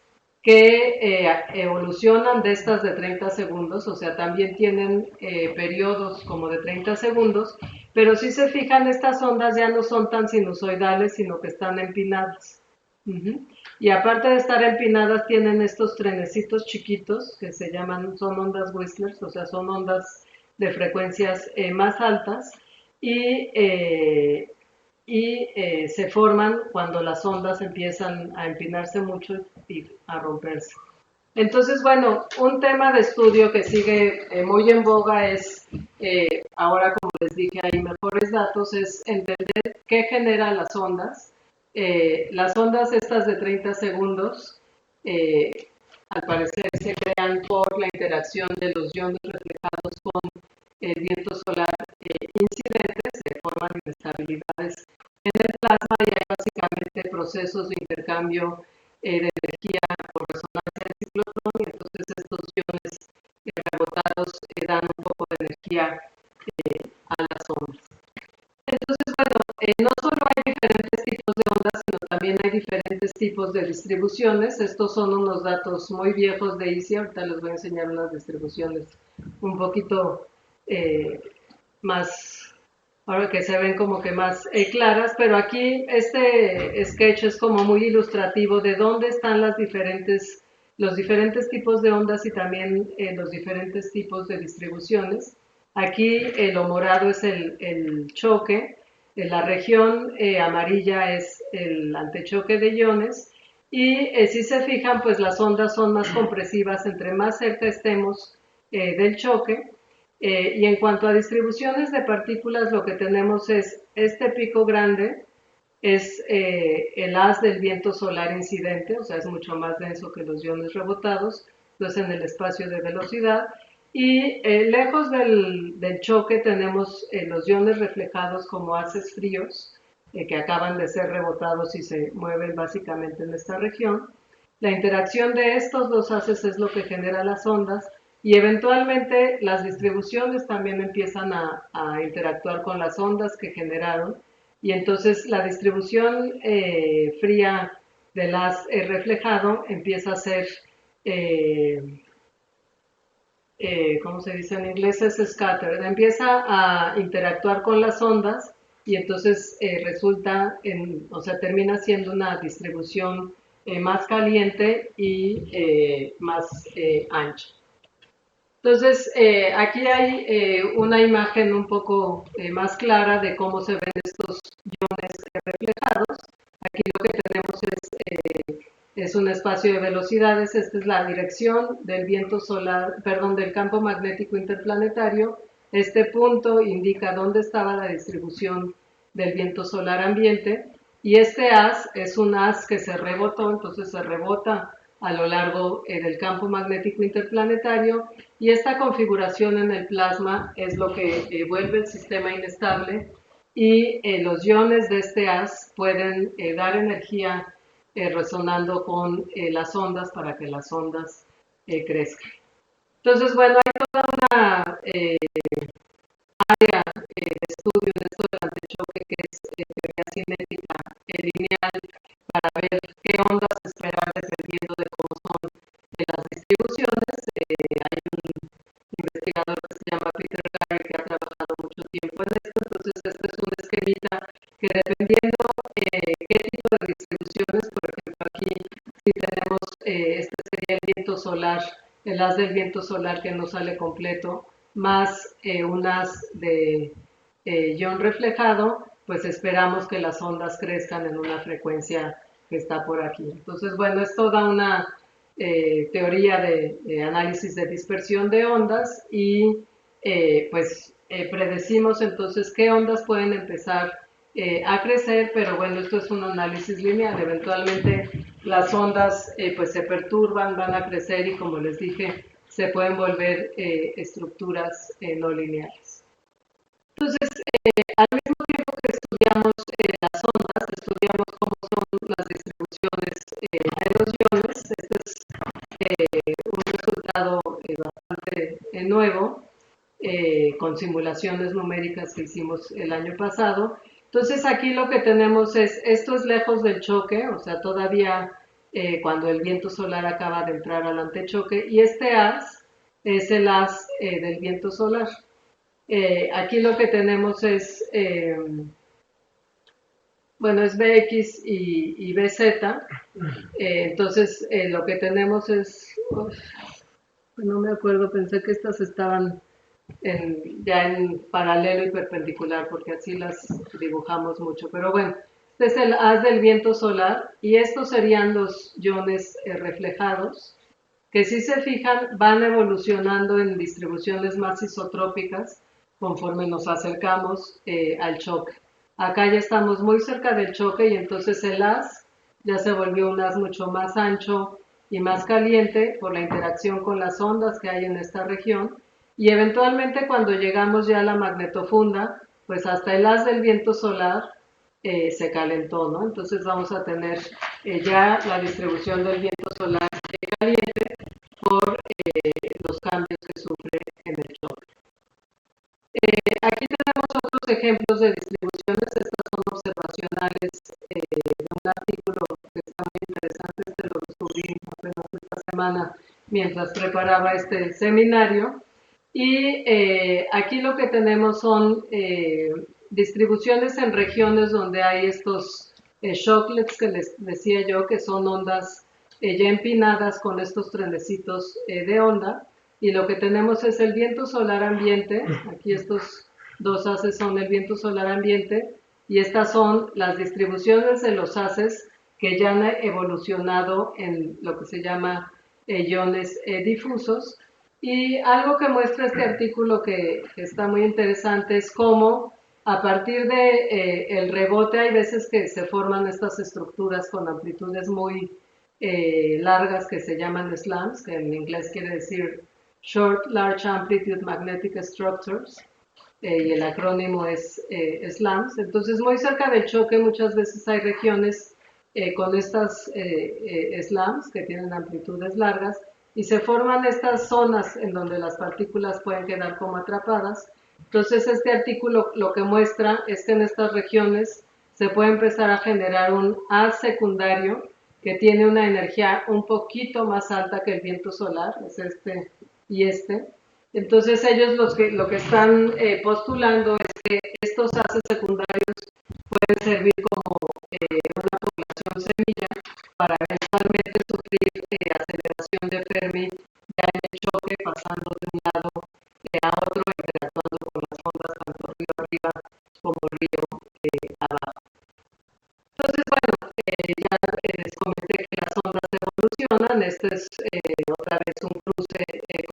que evolucionan de estas de 30 segundos, o sea, también tienen periodos como de 30 segundos, pero si se fijan, estas ondas ya no son tan sinusoidales, sino que están empinadas. Y aparte de estar empinadas, tienen estos trenecitos chiquitos que se llaman, son ondas Whistlers, o sea, son ondas de frecuencias más altas, y se forman cuando las ondas empiezan a empinarse mucho y a romperse. Entonces, bueno, un tema de estudio que sigue muy en boga es, ahora como les dije, hay mejores datos, es entender qué genera las ondas. Las ondas estas de 30 segundos, al parecer se crean por la interacción de los iones reflejados con el viento solar incidente, se forman inestabilidades en el plasma, y hay básicamente procesos de intercambio de energía por resonancia de ciclotrón, y entonces estos iones rebotados dan un poco de energía a las ondas. Entonces, bueno, no solo hay diferentes tipos de ondas, sino también hay diferentes tipos de distribuciones. Estos son unos datos muy viejos de ICI, ahorita les voy a enseñar unas distribuciones un poquito más, ahora que se ven como que más claras, pero aquí este sketch es como muy ilustrativo de dónde están los diferentes tipos de ondas y también los diferentes tipos de distribuciones. Aquí lo morado es el choque, la región amarilla es el antechoque de iones, y si se fijan, pues las ondas son más compresivas entre más cerca estemos del choque. Y en cuanto a distribuciones de partículas, lo que tenemos es este pico grande, es el haz del viento solar incidente, o sea, es mucho más denso que los iones rebotados, entonces en el espacio de velocidad. Y lejos del choque tenemos los iones reflejados como haces fríos, que acaban de ser rebotados y se mueven básicamente en esta región. La interacción de estos dos haces es lo que genera las ondas, y eventualmente las distribuciones también empiezan a interactuar con las ondas que generaron, y entonces la distribución fría del haz reflejado empieza a ser, ¿cómo se dice en inglés? Es scattered, empieza a interactuar con las ondas y entonces resulta, o sea, termina siendo una distribución más caliente y más ancha. Entonces, aquí hay una imagen un poco más clara de cómo se ven estos iones reflejados. Aquí lo que tenemos es un espacio de velocidades. Esta es la dirección del viento solar, perdón, del campo magnético interplanetario. Este punto indica dónde estaba la distribución del viento solar ambiente. Y este haz es un haz que se rebotó, entonces se rebota a lo largo del campo magnético interplanetario, y esta configuración en el plasma es lo que vuelve el sistema inestable, y los iones de este haz pueden dar energía resonando con las ondas para que las ondas crezcan. Entonces, bueno, hay toda una área de estudio en esto del antichoque que es teoría cinética lineal, para ver qué ondas esperar dependiendo de cómo son las distribuciones. Hay un investigador que se llama Peter Gary que ha trabajado mucho tiempo en esto, entonces este es un esquemita que dependiendo qué tipo de distribuciones, por ejemplo aquí si tenemos, este sería el viento solar, el haz del viento solar que no sale completo, más un haz de ion reflejado, pues esperamos que las ondas crezcan en una frecuencia que está por aquí. Entonces, bueno, es toda una teoría de análisis de dispersión de ondas, y pues predecimos entonces qué ondas pueden empezar a crecer, pero bueno, esto es un análisis lineal. Eventualmente las ondas pues se perturban, van a crecer y, como les dije, se pueden volver estructuras no lineales. Entonces, al mismo tiempo que estudiamos las ondas, estudiamos cómo son las distribuciones de los iones. Este es un resultado bastante nuevo, con simulaciones numéricas que hicimos el año pasado. Entonces aquí lo que tenemos es, esto es lejos del choque, o sea, todavía cuando el viento solar acaba de entrar al antechoque, y este haz es el haz del viento solar. Aquí lo que tenemos es, bueno, es Bx y Bz, entonces lo que tenemos es, no me acuerdo, pensé que estas estaban ya en paralelo y perpendicular, porque así las dibujamos mucho, pero bueno, este es el haz del viento solar, y estos serían los iones reflejados, que si se fijan van evolucionando en distribuciones más isotrópicas conforme nos acercamos al choque. Acá ya estamos muy cerca del choque, y entonces el haz ya se volvió un haz mucho más ancho y más caliente por la interacción con las ondas que hay en esta región, y eventualmente cuando llegamos ya a la magnetofunda, pues hasta el haz del viento solar se calentó, ¿no? Entonces vamos a tener ya la distribución del viento solar caliente por los cambios que sufre en el choque. Aquí tenemos otros ejemplos de distribuciones. Estas son observacionales de un artículo que está muy interesante. Este lo descubrí apenas esta semana mientras preparaba este seminario. Y aquí lo que tenemos son distribuciones en regiones donde hay estos shocklets que les decía yo, que son ondas ya empinadas con estos trenecitos de onda, y lo que tenemos es el viento solar ambiente. Aquí estos dos haces son el viento solar ambiente, y estas son las distribuciones de los haces que ya han evolucionado en lo que se llama iones difusos. Y algo que muestra este artículo que está muy interesante es cómo a partir de el rebote hay veces que se forman estas estructuras con amplitudes muy largas que se llaman SLAMs, que en inglés quiere decir Short Large Amplitude Magnetic Structures, y el acrónimo es SLAMs. Entonces, muy cerca del choque muchas veces hay regiones con estas SLAMs que tienen amplitudes largas, y se forman estas zonas en donde las partículas pueden quedar como atrapadas. Entonces este artículo lo que muestra es que en estas regiones se puede empezar a generar un haz secundario que tiene una energía un poquito más alta que el viento solar, es este y este. Entonces ellos lo que están postulando es que estos haces secundarios pueden servir como una población semilla para eventualmente sufrir aceleración de Fermi ya en el choque, pasando de un lado a otro, interactuando con las ondas tanto río arriba como río abajo. Entonces, bueno, ya les comenté que las ondas evolucionan, este es otra vez un cruce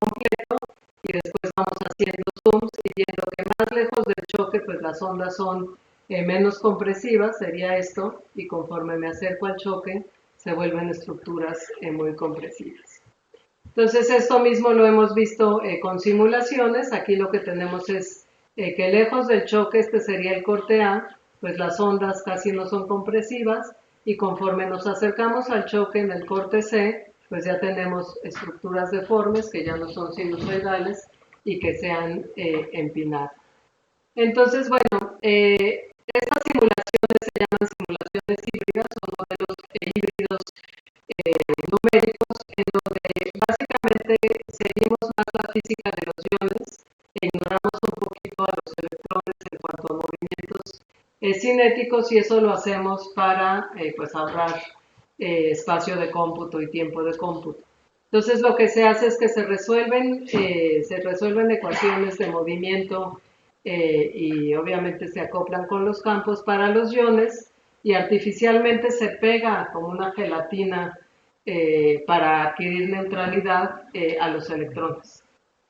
completo, y después vamos haciendo zooms y viendo que más lejos del choque, pues las ondas son menos compresivas, sería esto, y conforme me acerco al choque, se vuelven estructuras muy compresivas. Entonces, esto mismo lo hemos visto con simulaciones. Aquí lo que tenemos es que lejos del choque, este sería el corte A, pues las ondas casi no son compresivas, y conforme nos acercamos al choque en el corte C, pues ya tenemos estructuras deformes que ya no son sinusoidales y que se han empinado. Entonces, bueno, estas simulaciones se llaman simulaciones híbridas, son modelos híbridos numéricos, en donde básicamente seguimos más la física de los iones e ignoramos un poquito a los electrones en cuanto a movimientos cinéticos, y eso lo hacemos para pues ahorrar espacio de cómputo y tiempo de cómputo. Entonces lo que se hace es que se resuelven ecuaciones de movimiento y obviamente se acoplan con los campos para los iones, y artificialmente se pega como una gelatina para adquirir neutralidad a los electrones.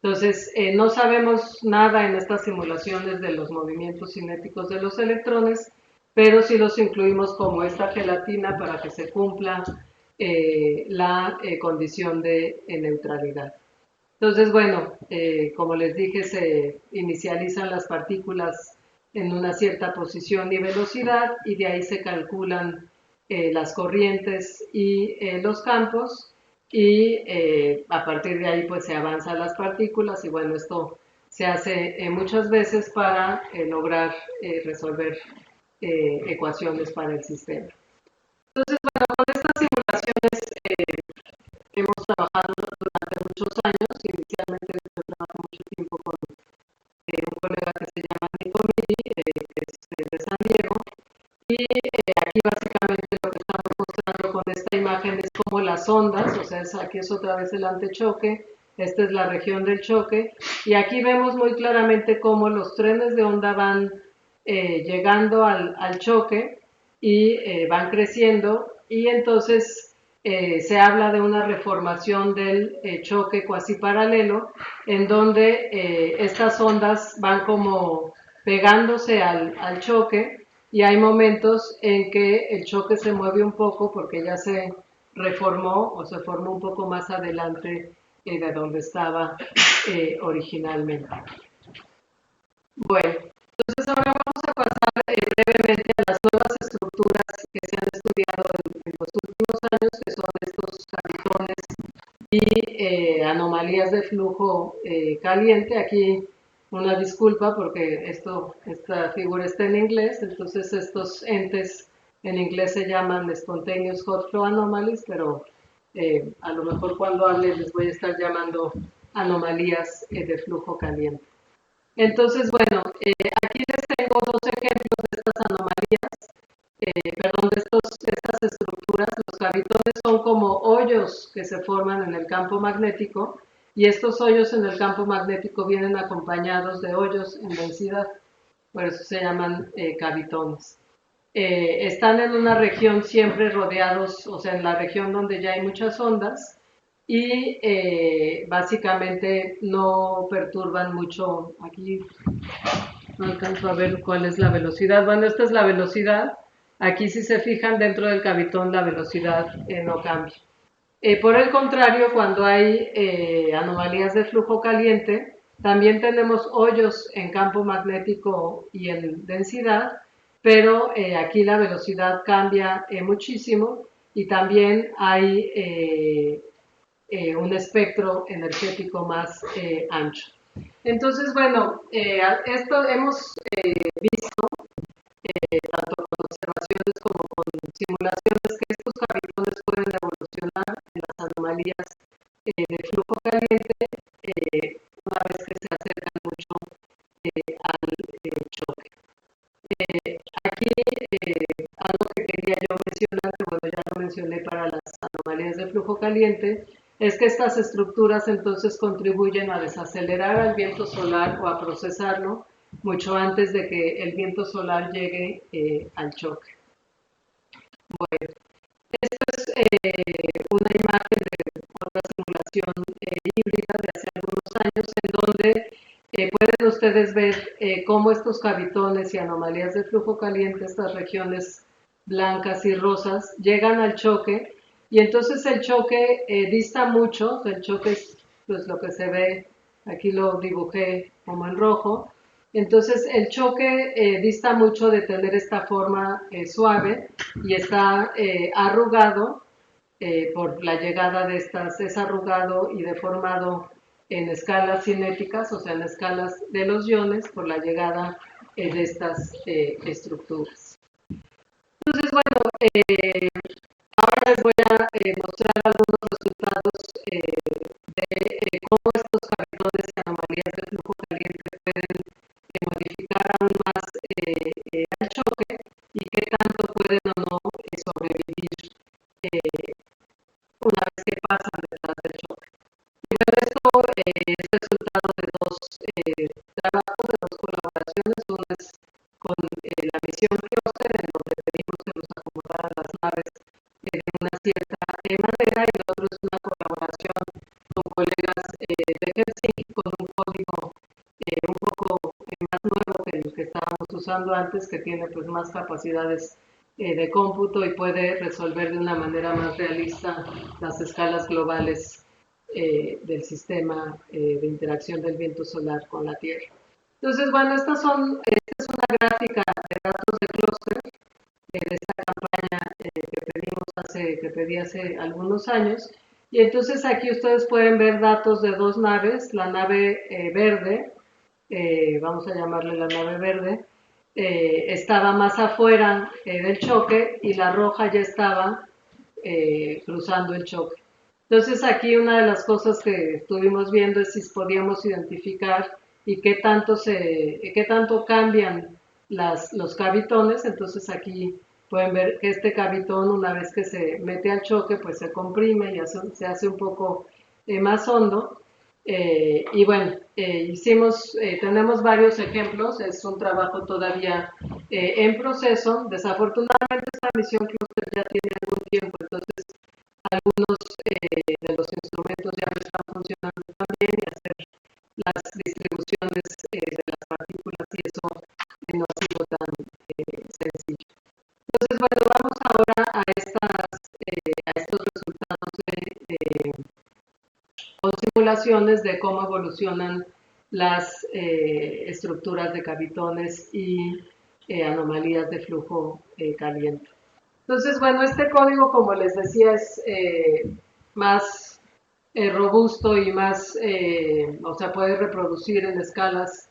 Entonces, no sabemos nada en estas simulaciones de los movimientos cinéticos de los electrones, pero sí los incluimos como esta gelatina para que se cumpla la condición de neutralidad. Entonces, bueno, como les dije, se inicializan las partículas en una cierta posición y velocidad, y de ahí se calculan las corrientes y los campos, y a partir de ahí pues se avanzan las partículas, y bueno, esto se hace muchas veces para lograr resolver ecuaciones para el sistema. Entonces, bueno, con estas simulaciones hemos trabajado durante muchos años. Inicialmente yo trabajé mucho tiempo con un colega que se llama Nico Miri, que es de San Diego, y aquí básicamente lo que estamos mostrando con esta imagen es como las ondas, o sea, aquí es otra vez el antechoque, esta es la región del choque, y aquí vemos muy claramente cómo los trenes de onda van llegando al choque y van creciendo, y entonces se habla de una reformación del choque cuasi paralelo, en donde estas ondas van como pegándose al choque, y hay momentos en que el choque se mueve un poco porque ya se reformó o se formó un poco más adelante de donde estaba originalmente. Bueno, entonces ahora vamos a pasar brevemente a las nuevas estructuras que se han estudiado en los últimos años, que son estos cavitones y anomalías de flujo caliente. Aquí una disculpa porque esta figura está en inglés, entonces estos entes en inglés se llaman Spontaneous Hot Flow Anomalies, pero a lo mejor cuando hable les voy a estar llamando anomalías de flujo caliente. Entonces, bueno, aquí les tengo dos ejemplos de estas anomalías, de estas estructuras. Los cavitones son como hoyos que se forman en el campo magnético, y estos hoyos en el campo magnético vienen acompañados de hoyos en densidad, por eso se llaman cavitones. Están en una región siempre rodeados, o sea, en la región donde ya hay muchas ondas, y básicamente no perturban mucho. Aquí no alcanzo a ver cuál es la velocidad. Bueno, esta es la velocidad. Aquí, si se fijan, dentro del cavitón la velocidad no cambia. Por el contrario, cuando hay anomalías de flujo caliente, también tenemos hoyos en campo magnético y en densidad, pero aquí la velocidad cambia muchísimo, y también hay un espectro energético más ancho. Entonces, bueno, esto hemos visto tanto con observaciones como con simulaciones que estos gravitones pueden evolucionar en las anomalías de flujo caliente una vez que se acercan mucho al choque. Aquí algo que quería yo mencionar, que bueno, ya lo mencioné para las anomalías de flujo caliente, es que estas estructuras entonces contribuyen a desacelerar al viento solar o a procesarlo mucho antes de que el viento solar llegue al choque. Bueno, esto es una imagen de otra simulación híbrida de hace algunos años en donde pueden ustedes ver cómo estos cavitones y anomalías de flujo caliente, estas regiones blancas y rosas, llegan al choque y entonces el choque dista mucho, el choque es pues, lo que se ve, aquí lo dibujé como en rojo, entonces el choque dista mucho de tener esta forma suave y está arrugado por la llegada de estas, es arrugado y deformado en escalas cinéticas, o sea, en escalas de los iones, por la llegada de estas estructuras. Entonces, bueno, ahora les voy a mostrar algunos resultados de cómo estos cavitones y anomalías de flujo caliente pueden modificar aún más al choque y qué tanto pueden o no sobrevivir una vez que pasan detrás del choque. Y bueno, esto es resultado de dos trabajos, de dos colaboraciones. Uno es con la misión Closer, en donde pedimos que nos acomodaran las naves de una cierta manera, y el otro es una colaboración con colegas de Helsinki con un código un poco más nuevo que el que estábamos usando antes, que tiene pues más capacidades de cómputo y puede resolver de una manera más realista las escalas globales del sistema de interacción del viento solar con la Tierra. Entonces, bueno, esta es una gráfica de datos de clúster de esta campaña que pedí hace algunos años. Y entonces aquí ustedes pueden ver datos de dos naves, la nave verde, vamos a llamarle la nave verde, estaba más afuera del choque y la roja ya estaba cruzando el choque. Entonces aquí una de las cosas que estuvimos viendo es si podíamos identificar y qué tanto cambian los cavitones. Entonces aquí pueden ver que este cavitón, una vez que se mete al choque, pues se comprime y se hace un poco más hondo. Y bueno, tenemos varios ejemplos, es un trabajo todavía en proceso. Desafortunadamente esta misión Closer ya tiene algún tiempo, entonces algunos de los instrumentos ya no están funcionando también, y hacer las distribuciones de las partículas y eso no ha sido tan sencillo. Entonces, bueno, vamos ahora a estos resultados con simulaciones de cómo evolucionan las estructuras de cavitones y anomalías de flujo caliente. Entonces, bueno, este código, como les decía, es más robusto y más, o sea, puede reproducir en escalas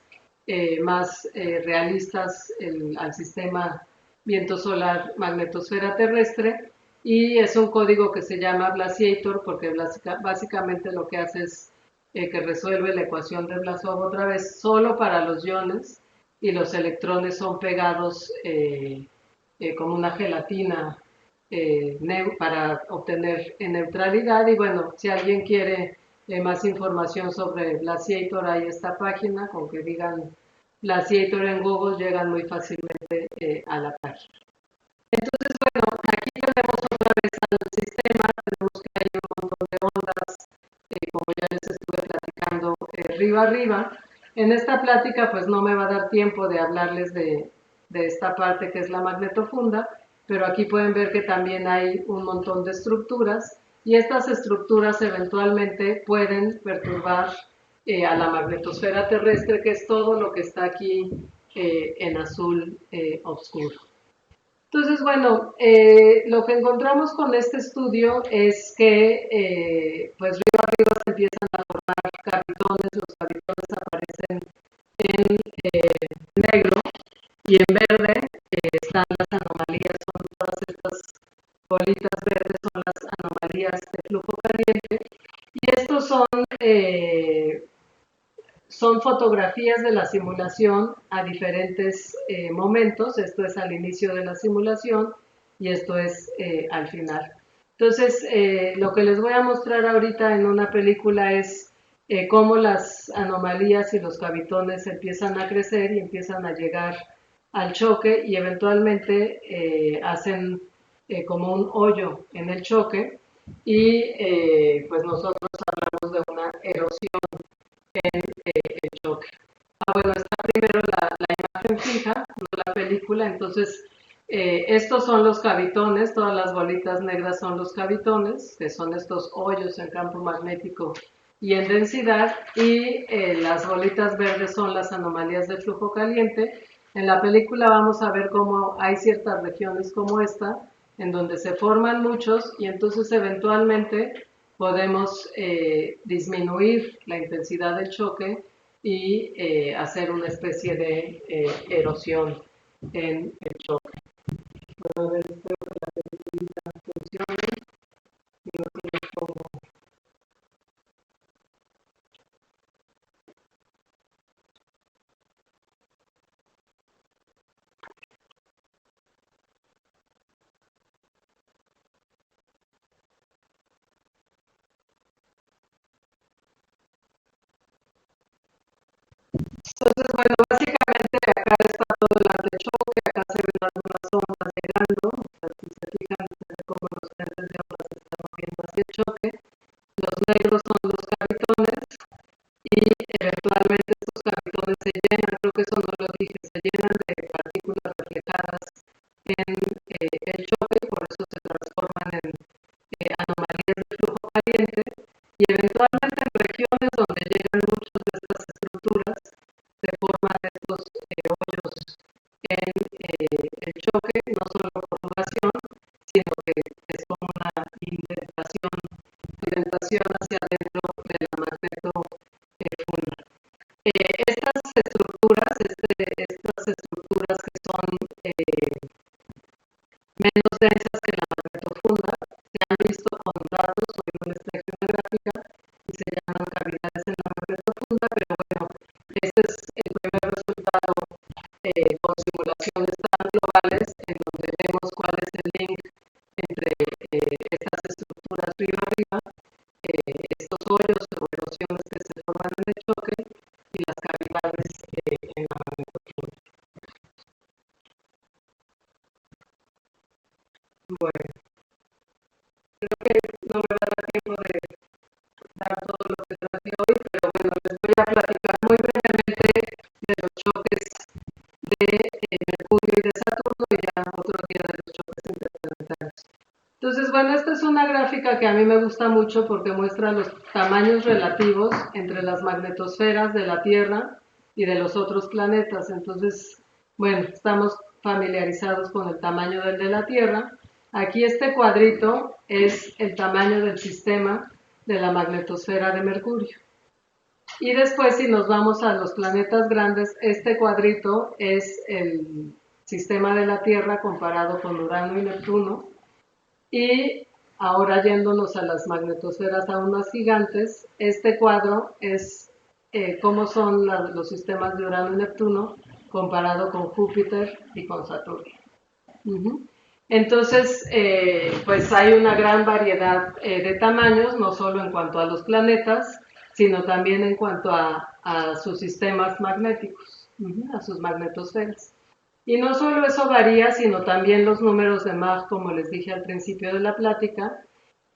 más realistas al sistema viento solar magnetosfera terrestre, y es un código que se llama Blasiator porque básicamente lo que hace es que resuelve la ecuación de Blasov otra vez solo para los iones, y los electrones son pegados como una gelatina para obtener neutralidad. Y bueno, si alguien quiere más información sobre Blasiator, hay esta página, con que digan Blasiator en Google llegan muy fácilmente a la página. Entonces, bueno, aquí tenemos otra vez al sistema, tenemos que hay un montón de ondas, como ya les estuve platicando, arriba. En esta plática pues no me va a dar tiempo de hablarles de esta parte que es la magnetofunda, pero aquí pueden ver que también hay un montón de estructuras, y estas estructuras eventualmente pueden perturbar a la magnetosfera terrestre, que es todo lo que está aquí en azul oscuro. Entonces, bueno, lo que encontramos con este estudio es que, pues río arriba se empiezan a formar cavitones, los cavitones aparecen en negro y en verde están las anomalías, son todas estas bolitas verdes, son las anomalías de flujo caliente, y estos son fotografías de la simulación a diferentes momentos. Esto es al inicio de la simulación y esto es al final. Entonces, lo que les voy a mostrar ahorita en una película es cómo las anomalías y los cavitones empiezan a crecer y empiezan a llegar al choque y eventualmente hacen como un hoyo en el choque y pues nosotros hablamos de una erosión en el choque. Bueno, está primero la imagen fija, no la película, entonces estos son los cavitones, todas las bolitas negras son los cavitones, que son estos hoyos en campo magnético y en densidad, y las bolitas verdes son las anomalías de flujo caliente. En la película vamos a ver cómo hay ciertas regiones como esta, en donde se forman muchos y entonces eventualmente podemos disminuir la intensidad del choque y hacer una especie de erosión en el choque. Bueno, a ver, espero que la película funcione y no se me ponga. Entonces, bueno, básicamente acá está todo el antechoque, acá se ven algunas ondas llegando, o sea, si se fijan, se ve cómo los frentes de ondas se están moviendo hacia el choque, los negros son los cavitones y eventualmente estos cavitones se llenan, creo que eso no lo dije, se llenan de partículas reflejadas en el choque, por eso se transforman en anomalías de flujo caliente y eventualmente en regiones donde llegan muchas de estas estructuras se forman estos hoyos en el choque, no solo por ondulación, sino que es como una indentación hacia adentro de la magneto funda. Estas estructuras que son menos densas que la magnetofunda se han visto con datos o ilustración gráfica y se llaman cavidades en la magnetofunda, pero bueno, este es el primer resultado con simulaciones tan globales en donde vemos cuál es el link entre estas estructuras río arriba, estos hoyos o erosiones que se forman en el choque y las cavidades en la magnetofunda. Bueno, creo que no me va a dar tiempo de dar todo lo que traje hoy, pero bueno, les voy a platicar muy brevemente de los choques de Mercurio y de Saturno y ya otro día de los choques interplanetarios. Entonces, bueno, esta es una gráfica que a mí me gusta mucho porque muestra los tamaños relativos entre las magnetosferas de la Tierra y de los otros planetas. Entonces, bueno, estamos familiarizados con el tamaño del de la Tierra. Aquí este cuadrito es el tamaño del sistema de la magnetosfera de Mercurio. Y después, si nos vamos a los planetas grandes, este cuadrito es el sistema de la Tierra comparado con Urano y Neptuno. Y ahora yéndonos a las magnetosferas aún más gigantes, este cuadro es cómo son los sistemas de Urano y Neptuno comparado con Júpiter y con Saturno. Entonces, pues hay una gran variedad de tamaños, no solo en cuanto a los planetas, sino también en cuanto a sus sistemas magnéticos, a sus magnetosferas. Y no solo eso varía, sino también los números de Mach, como les dije al principio de la plática,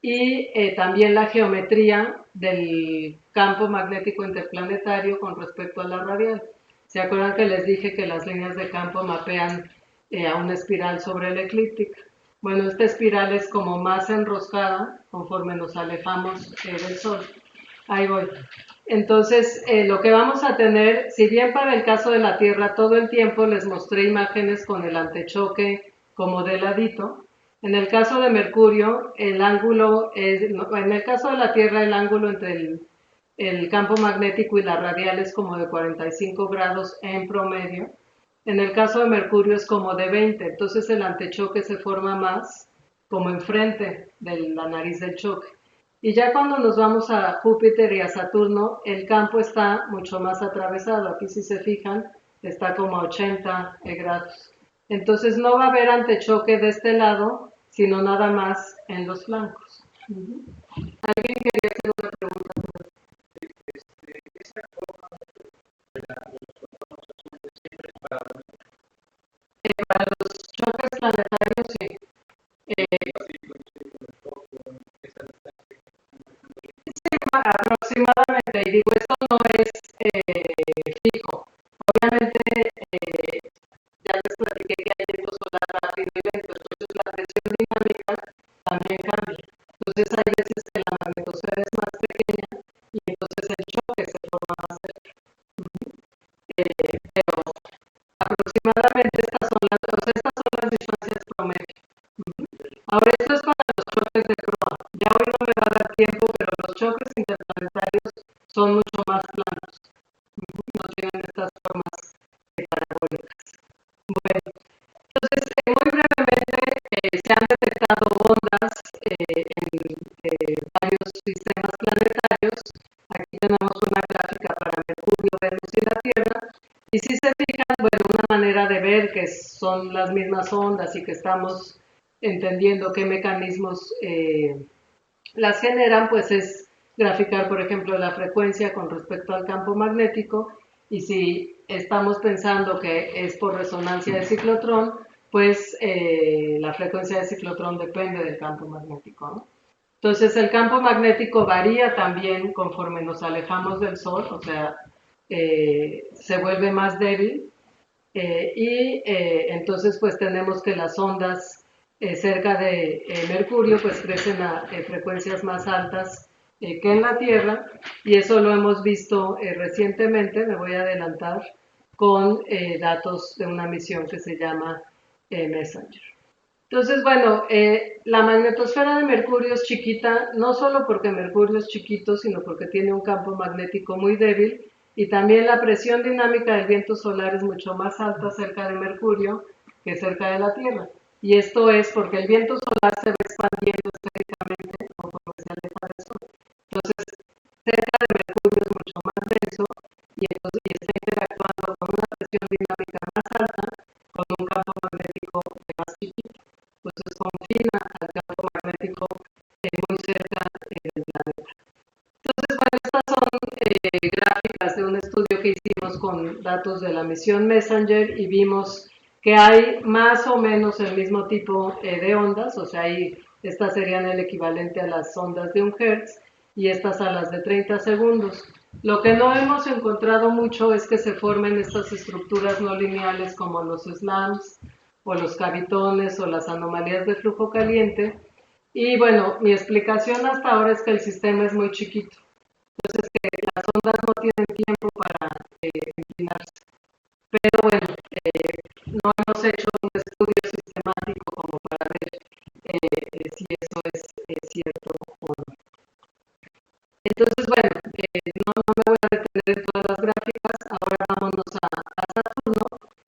y también la geometría del campo magnético interplanetario con respecto a la radial. ¿Se acuerdan que les dije que las líneas de campo mapean a una espiral sobre la eclíptica? Bueno, esta espiral es como más enroscada conforme nos alejamos del Sol. Ahí voy. Entonces, lo que vamos a tener, si bien para el caso de la Tierra todo el tiempo les mostré imágenes con el antechoque como de ladito. En el caso de Mercurio, el ángulo es, en el caso de la Tierra, el ángulo entre el campo magnético y la radial es como de 45 grados en promedio. En el caso de Mercurio es como de 20, entonces el antechoque se forma más como enfrente de la nariz del choque. Y ya cuando nos vamos a Júpiter y a Saturno, el campo está mucho más atravesado. Aquí si se fijan, está como a 80 grados. Entonces no va a haber antechoque de este lado, sino nada más en los flancos. ¿Alguien quería hacer una pregunta? Para los choques planetarios, sí. Aproximadamente, y digo, esto no es fijo. Obviamente, ya les platiqué que hay viento solar rápido y lento, entonces la presión dinámica también cambia. Entonces hay veces que la magnetosfera es más pequeña y entonces el choque se forma más cerca. Pero aproximadamente estas son las distancias promedio. Ahora, esto es para los choques de proa. Ya hoy no me va a dar tiempo, pero los choques interplanetarios son mucho más planos. No tienen estas formas parabólicas. Bueno, entonces, muy brevemente, se han detectado ondas en varios sistemas planetarios. Aquí tenemos una gráfica para Mercurio, Venus y la Tierra. Y si se fijan, bueno, una manera de ver que son las mismas ondas y que estamos entendiendo qué mecanismos las generan, pues es graficar, por ejemplo, la frecuencia con respecto al campo magnético, y si estamos pensando que es por resonancia de ciclotrón, pues la frecuencia de ciclotrón depende del campo magnético, ¿no? Entonces el campo magnético varía también conforme nos alejamos del Sol, o sea, se vuelve más débil, y entonces pues tenemos que las ondas cerca de Mercurio pues crecen a frecuencias más altas que en la Tierra, y eso lo hemos visto recientemente, me voy a adelantar, con datos de una misión que se llama Messenger. Entonces, bueno, la magnetosfera de Mercurio es chiquita, no solo porque Mercurio es chiquito, sino porque tiene un campo magnético muy débil, y también la presión dinámica del viento solar es mucho más alta cerca de Mercurio que cerca de la Tierra. Y esto es porque el viento solar se va expandiendo esféricamente conforme se aleja del Sol. Entonces, cerca de Mercurio es mucho más denso y está interactuando con una presión dinámica más alta con un campo magnético más chiquito. Entonces confina al campo magnético muy cerca del planeta. Entonces, bueno, estas son gráficas de un estudio que hicimos con datos de la misión Messenger, y vimos que hay más o menos el mismo tipo de ondas, o sea, estas serían el equivalente a las ondas de 1 Hz y estas a las de 30 segundos. Lo que no hemos encontrado mucho es que se formen estas estructuras no lineales como los slams o los cavitones o las anomalías de flujo caliente. Y bueno, mi explicación hasta ahora es que el sistema es muy chiquito, entonces que las ondas no tienen tiempo para inclinarse. Pero bueno, no hemos hecho un estudio sistemático como para ver si eso es cierto o no. Entonces, bueno, no me voy a detener en todas las gráficas, ahora vámonos a Saturno.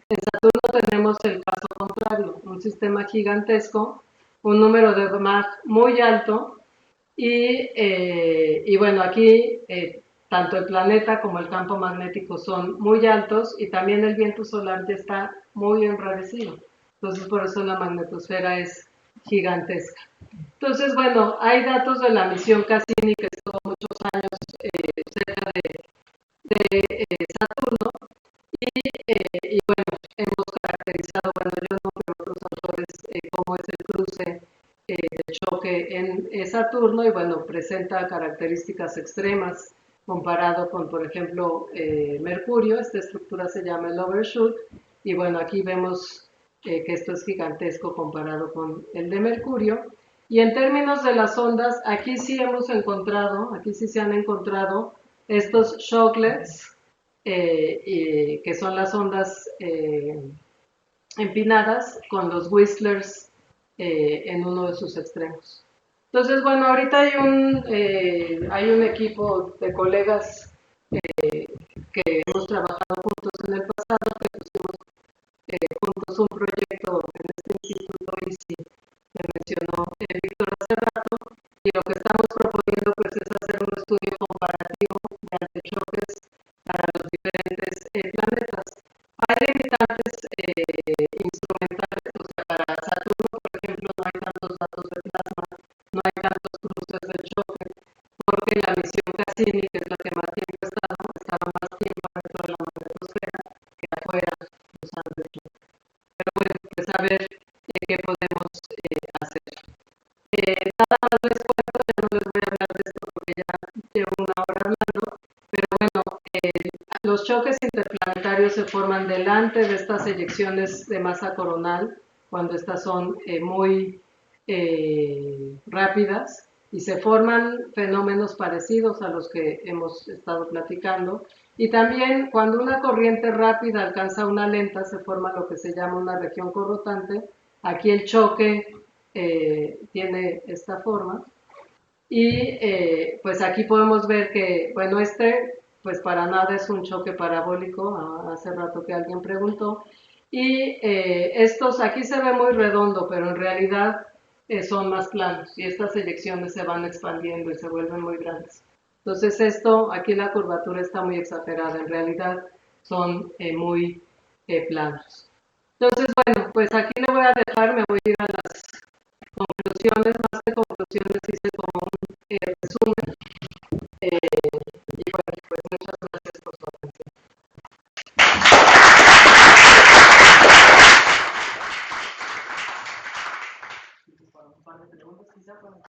En Saturno tenemos el caso contrario, un sistema gigantesco, un número de Mach muy alto, y bueno, aquí tanto el planeta como el campo magnético son muy altos, y también el viento solar ya está muy enrarecido. Entonces, por eso la magnetosfera es gigantesca. Entonces, bueno, hay datos de la misión Cassini, que estuvo muchos años cerca de Saturno, y bueno, hemos caracterizado, bueno, yo no, pero otros autores, cómo es el cruce de choque en Saturno, y bueno, presenta características extremas comparado con, por ejemplo, Mercurio. Esta estructura se llama el overshoot, y bueno, aquí vemos que esto es gigantesco comparado con el de Mercurio. Y en términos de las ondas, aquí sí se han encontrado estos shocklets, que son las ondas empinadas con los Whistlers en uno de sus extremos. Entonces, bueno, ahorita hay un equipo de colegas que hemos trabajado juntos en el pasado, que pusimos juntos un proyecto en este instituto y sí, me mencionó Víctor hace rato, y lo que estamos proponiendo pues es hacer un estudio comparativo de antichoques para los diferentes planetas. Hay limitantes instrumentales, o sea, para Saturno, por ejemplo, no hay tantos datos de plasma, no hay tantos cruces de choque, porque la misión Cassini, que es la que más tiempo estaba más tiempo dentro de la magnetosfera que afuera usando el choque. Pero bueno, pues a ver qué podemos hacer. Nada más les cuento, ya no les voy a hablar de esto porque ya llevo una hora hablando, pero bueno, los choques interplanetarios se forman delante de estas eyecciones de masa coronal, cuando estas son muy rápidas, y se forman fenómenos parecidos a los que hemos estado platicando. Y también cuando una corriente rápida alcanza una lenta, se forma lo que se llama una región corrotante. Aquí el choque tiene esta forma. Y pues aquí podemos ver que, bueno, pues para nada es un choque parabólico, hace rato que alguien preguntó. Y estos, aquí se ve muy redondo, pero en realidad son más planos y estas eyecciones se van expandiendo y se vuelven muy grandes. Entonces aquí la curvatura está muy exagerada, en realidad son muy planos. Entonces, bueno, pues aquí le voy a dejar, me voy a ir a las conclusiones, más que conclusiones